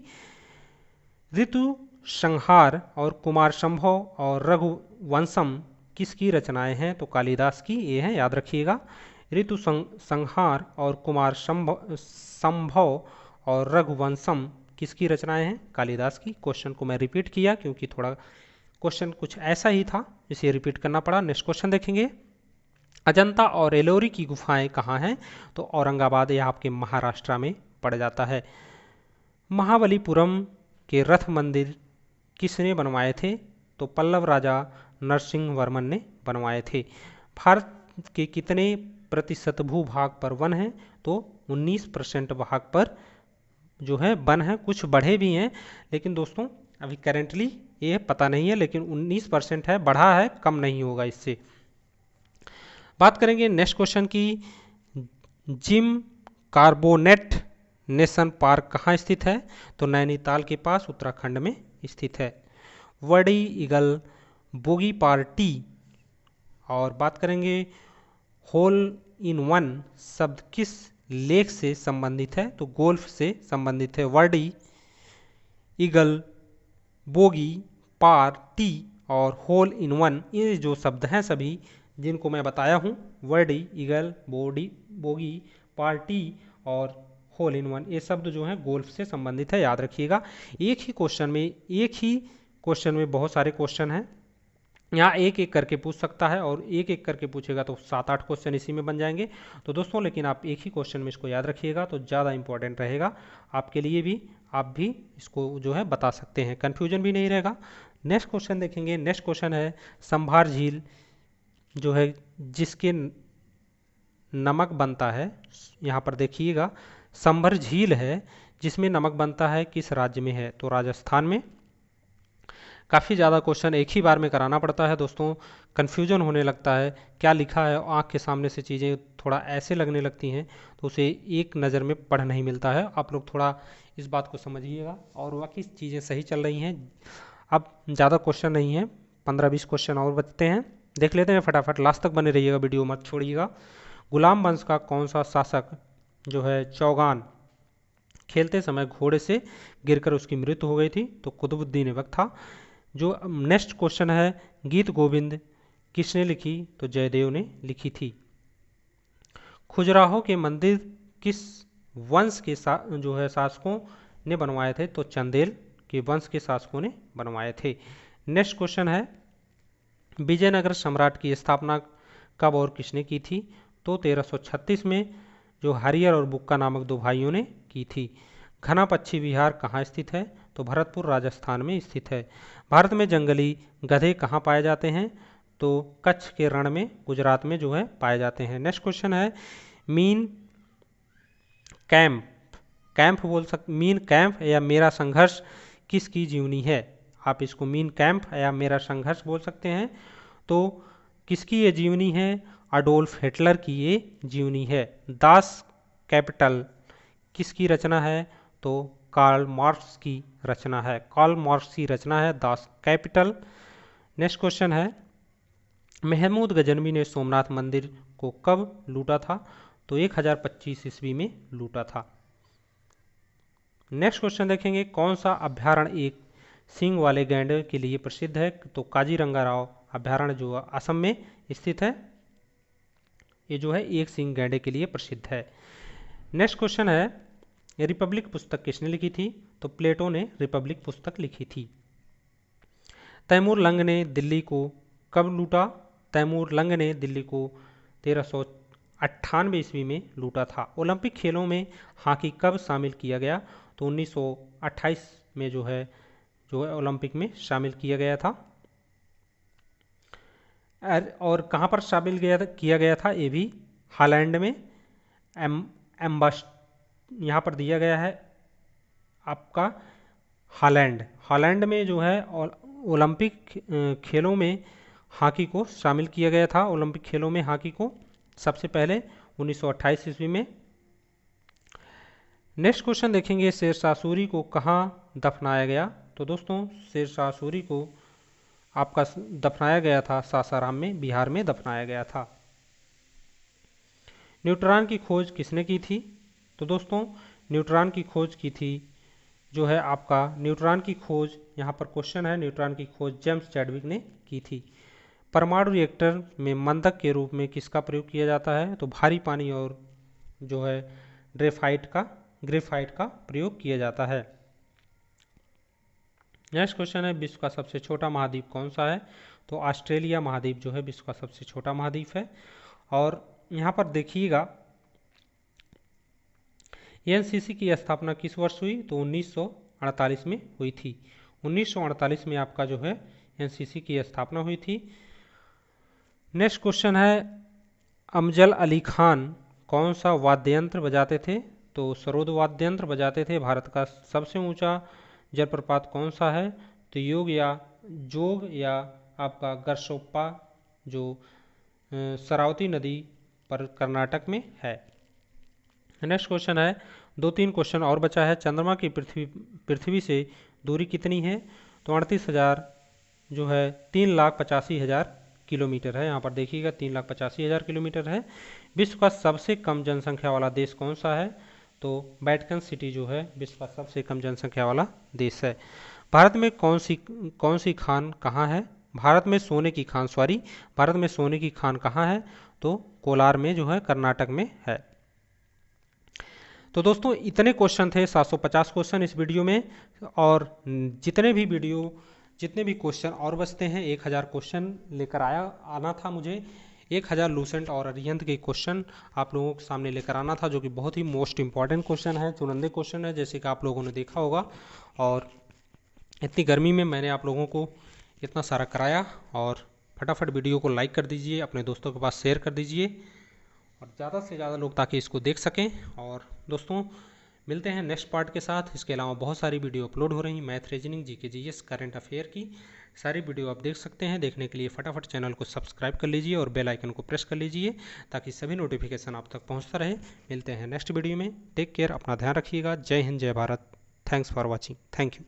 ऋतु संहार और कुमार संभव और रघुवंशम किसकी रचनाएं हैं? तो कालिदास की ये हैं, याद रखिएगा। ऋतु संहार और कुमार संभव और रघुवंशम किसकी रचनाएं हैं? कालिदास की। क्वेश्चन को मैं रिपीट किया क्योंकि थोड़ा क्वेश्चन कुछ ऐसा ही था, इसे रिपीट करना पड़ा। नेक्स्ट क्वेश्चन देखेंगे, अजंता और एलोरी की गुफाएं कहाँ हैं? तो औरंगाबाद या आपके महाराष्ट्र में पड़ जाता है। महाबलीपुरम के रथ मंदिर किसने बनवाए थे? तो पल्लव राजा नरसिंह वर्मन ने बनवाए थे। भारत के कितने प्रतिशत भूभाग पर वन है? तो 19% भाग पर जो है वन है। कुछ बढ़े भी हैं, लेकिन दोस्तों अभी करेंटली ये पता नहीं है, लेकिन 19% है, बढ़ा है, कम नहीं होगा इससे। बात करेंगे नेक्स्ट क्वेश्चन की, जिम कार्बोनेट नेशनल पार्क कहाँ स्थित है? तो नैनीताल के पास उत्तराखंड में स्थित है। Verde eagle bogie party. और बात करेंगे होल इन वन शब्द किस लेख से संबंधित है? तो गोल्फ से संबंधित है। वर्डी ईगल बोगी पार्टी और होल इन वन, ये जो शब्द हैं सभी जिनको मैं बताया हूँ, वर्डी ईगल बोगी पार्टी और होल इन वन, ये शब्द जो हैं गोल्फ से संबंधित है, याद रखिएगा। एक ही क्वेश्चन में बहुत सारे क्वेश्चन हैं, यहाँ एक एक करके पूछ सकता है, और एक एक करके पूछेगा तो 7-8 क्वेश्चन इसी में बन जाएंगे। तो दोस्तों लेकिन आप एक ही क्वेश्चन में इसको याद रखिएगा तो ज़्यादा इंपॉर्टेंट रहेगा आपके लिए भी, आप भी इसको जो है बता सकते हैं, कन्फ्यूजन भी नहीं रहेगा। नेक्स्ट क्वेश्चन देखेंगे। नेक्स्ट क्वेश्चन है, संभार झील जो है जिसके नमक बनता है, यहाँ पर देखिएगा संभर झील है जिसमें नमक बनता है, किस राज्य में है? तो राजस्थान में। काफ़ी ज़्यादा क्वेश्चन एक ही बार में कराना पड़ता है दोस्तों, कन्फ्यूजन होने लगता है, क्या लिखा है आँख के सामने से चीज़ें थोड़ा ऐसे लगने लगती हैं तो उसे एक नज़र में पढ़ नहीं मिलता है। आप लोग थोड़ा इस बात को समझिएगा, और बाकी चीज़ें सही चल रही हैं। अब ज़्यादा क्वेश्चन नहीं है, 15-20 क्वेश्चन और बचते हैं। देख लेते हैं फटाफट, लास्ट तक बने रहिएगा, वीडियो मत छोड़िएगा। गुलाम वंश का कौन सा शासक जो है चौगान खेलते समय घोड़े से गिरकर उसकी मृत्यु हो गई थी? तो कुतुबुद्दीन ऐबक था। जो नेक्स्ट क्वेश्चन है, गीत गोविंद किसने लिखी? तो जयदेव ने लिखी थी। खजुराहो के मंदिर किस वंश के जो है शासकों ने बनवाए थे? तो चंदेल के वंश के शासकों ने बनवाए थे। नेक्स्ट क्वेश्चन है, विजयनगर सम्राट की स्थापना कब और किसने की थी? तो 1336 में जो हरियर और बुक्का नामक दो भाइयों ने की थी। घना पक्षी विहार कहाँ स्थित है? तो भरतपुर राजस्थान में स्थित है। भारत में जंगली गधे कहाँ पाए जाते हैं? तो कच्छ के रण में, गुजरात में जो है पाए जाते हैं। नेक्स्ट क्वेश्चन है, मीन कैंप या मेरा संघर्ष किसकी जीवनी है? आप इसको मीन कैंप या मेरा संघर्ष बोल सकते हैं। तो किसकी ये जीवनी है? अडोल्फ हिटलर की ये जीवनी है। दास कैपिटल किसकी रचना है? तो कार्ल मार्क्स की रचना है। कार्ल मार्क्स की रचना है दास कैपिटल। नेक्स्ट क्वेश्चन है, महमूद गजनवी ने सोमनाथ मंदिर को कब लूटा था? तो 1025 ईस्वी में लूटा था। नेक्स्ट क्वेश्चन देखेंगे, कौन सा अभ्यारण्य एक सींग वाले गैंडे के लिए प्रसिद्ध है? तो काजीरंगा राव अभ्यारण्य जो असम में स्थित है, ये जो है एक सींग गैंडे के लिए प्रसिद्ध है। नेक्स्ट क्वेश्चन है, रिपब्लिक पुस्तक किसने लिखी थी? तो प्लेटो ने रिपब्लिक पुस्तक लिखी थी। तैमूर लंग ने दिल्ली को कब लूटा? तैमूर लंग ने दिल्ली को 1398 ईस्वी में लूटा था। ओलंपिक खेलों में हॉकी कब शामिल किया गया? तो 1928 में जो है ओलंपिक में शामिल किया गया था। और कहाँ पर शामिल किया गया था? ये भी हॉलैंड में। यहाँ पर दिया गया है आपका हॉलैंड में जो है ओलंपिक खेलों में हॉकी को शामिल किया गया था। ओलंपिक खेलों में हॉकी को सबसे पहले 1928 ईस्वी में। नेक्स्ट क्वेश्चन देखेंगे, शेरशाह सूरी को कहाँ दफनाया गया? तो दोस्तों शेरशाह सूरी को आपका दफनाया गया था सासाराम में, बिहार में दफनाया गया था। न्यूट्रॉन की खोज किसने की थी? तो दोस्तों न्यूट्रॉन की खोज की थी जो है आपका न्यूट्रॉन की खोज, यहाँ पर क्वेश्चन है, न्यूट्रॉन की खोज जेम्स चैडविक ने की थी। परमाणु रिएक्टर में मंदक के रूप में किसका प्रयोग किया जाता है? तो भारी पानी और जो है ग्रेफाइट का प्रयोग किया जाता है। नेक्स्ट क्वेश्चन है, विश्व का सबसे छोटा महाद्वीप कौन सा है? तो ऑस्ट्रेलिया महाद्वीप जो है विश्व का सबसे छोटा महाद्वीप है। और यहाँ पर देखिएगा एनसीसी की स्थापना किस वर्ष हुई? तो 1948 में हुई थी। 1948 में आपका जो है एनसीसी की स्थापना हुई थी। नेक्स्ट क्वेश्चन है, अमजद अली खान कौन सा वाद्य यंत्र बजाते थे? तो सरोद वाद्य यंत्र बजाते थे। भारत का सबसे ऊंचा जलप्रपात कौन सा है? तो जोग या आपका गरसोप्पा जो शरावती नदी पर कर्नाटक में है। नेक्स्ट क्वेश्चन है, 2-3 क्वेश्चन और बचा है। चंद्रमा की पृथ्वी से दूरी कितनी है? तो 38,000 जो है 3,85,000 किलोमीटर है। यहाँ पर देखिएगा 3,85,000 किलोमीटर है। विश्व का सबसे कम जनसंख्या वाला देश कौन सा है? तो वेटिकन सिटी जो है विश्व का सबसे कम जनसंख्या वाला देश है। भारत में कौन सी खान कहाँ है? भारत में सोने की खान कहाँ है? तो कोलार में जो है कर्नाटक में है। तो दोस्तों इतने क्वेश्चन थे, 750 क्वेश्चन इस वीडियो में। और जितने भी क्वेश्चन और बचते हैं, 1000 क्वेश्चन लेकर आना था मुझे। 1000 लूसेंट और अरिहंत के क्वेश्चन आप लोगों के सामने लेकर आना था, जो कि बहुत ही मोस्ट इंपॉर्टेंट क्वेश्चन है, चुनिंदे क्वेश्चन है, जैसे कि आप लोगों ने देखा होगा। और इतनी गर्मी में मैंने आप लोगों को इतना सारा कराया। और फटाफट वीडियो को लाइक कर दीजिए, अपने दोस्तों के पास शेयर कर दीजिए, और ज़्यादा से ज़्यादा लोग ताकि इसको देख सकें। और दोस्तों मिलते हैं नेक्स्ट पार्ट के साथ। इसके अलावा बहुत सारी वीडियो अपलोड हो रही हैं, math, reasoning, GK, GS, current affair की सारी वीडियो आप देख सकते हैं। देखने के लिए फटाफट चैनल को सब्सक्राइब कर लीजिए और बेल आइकन को प्रेस कर लीजिए, ताकि सभी नोटिफिकेशन आप तक पहुंचता रहे। मिलते हैं नेक्स्ट वीडियो में। टेक केयर, अपना ध्यान रखिएगा। जय हिंद, जय Bharat. Thanks for watching. Thank you.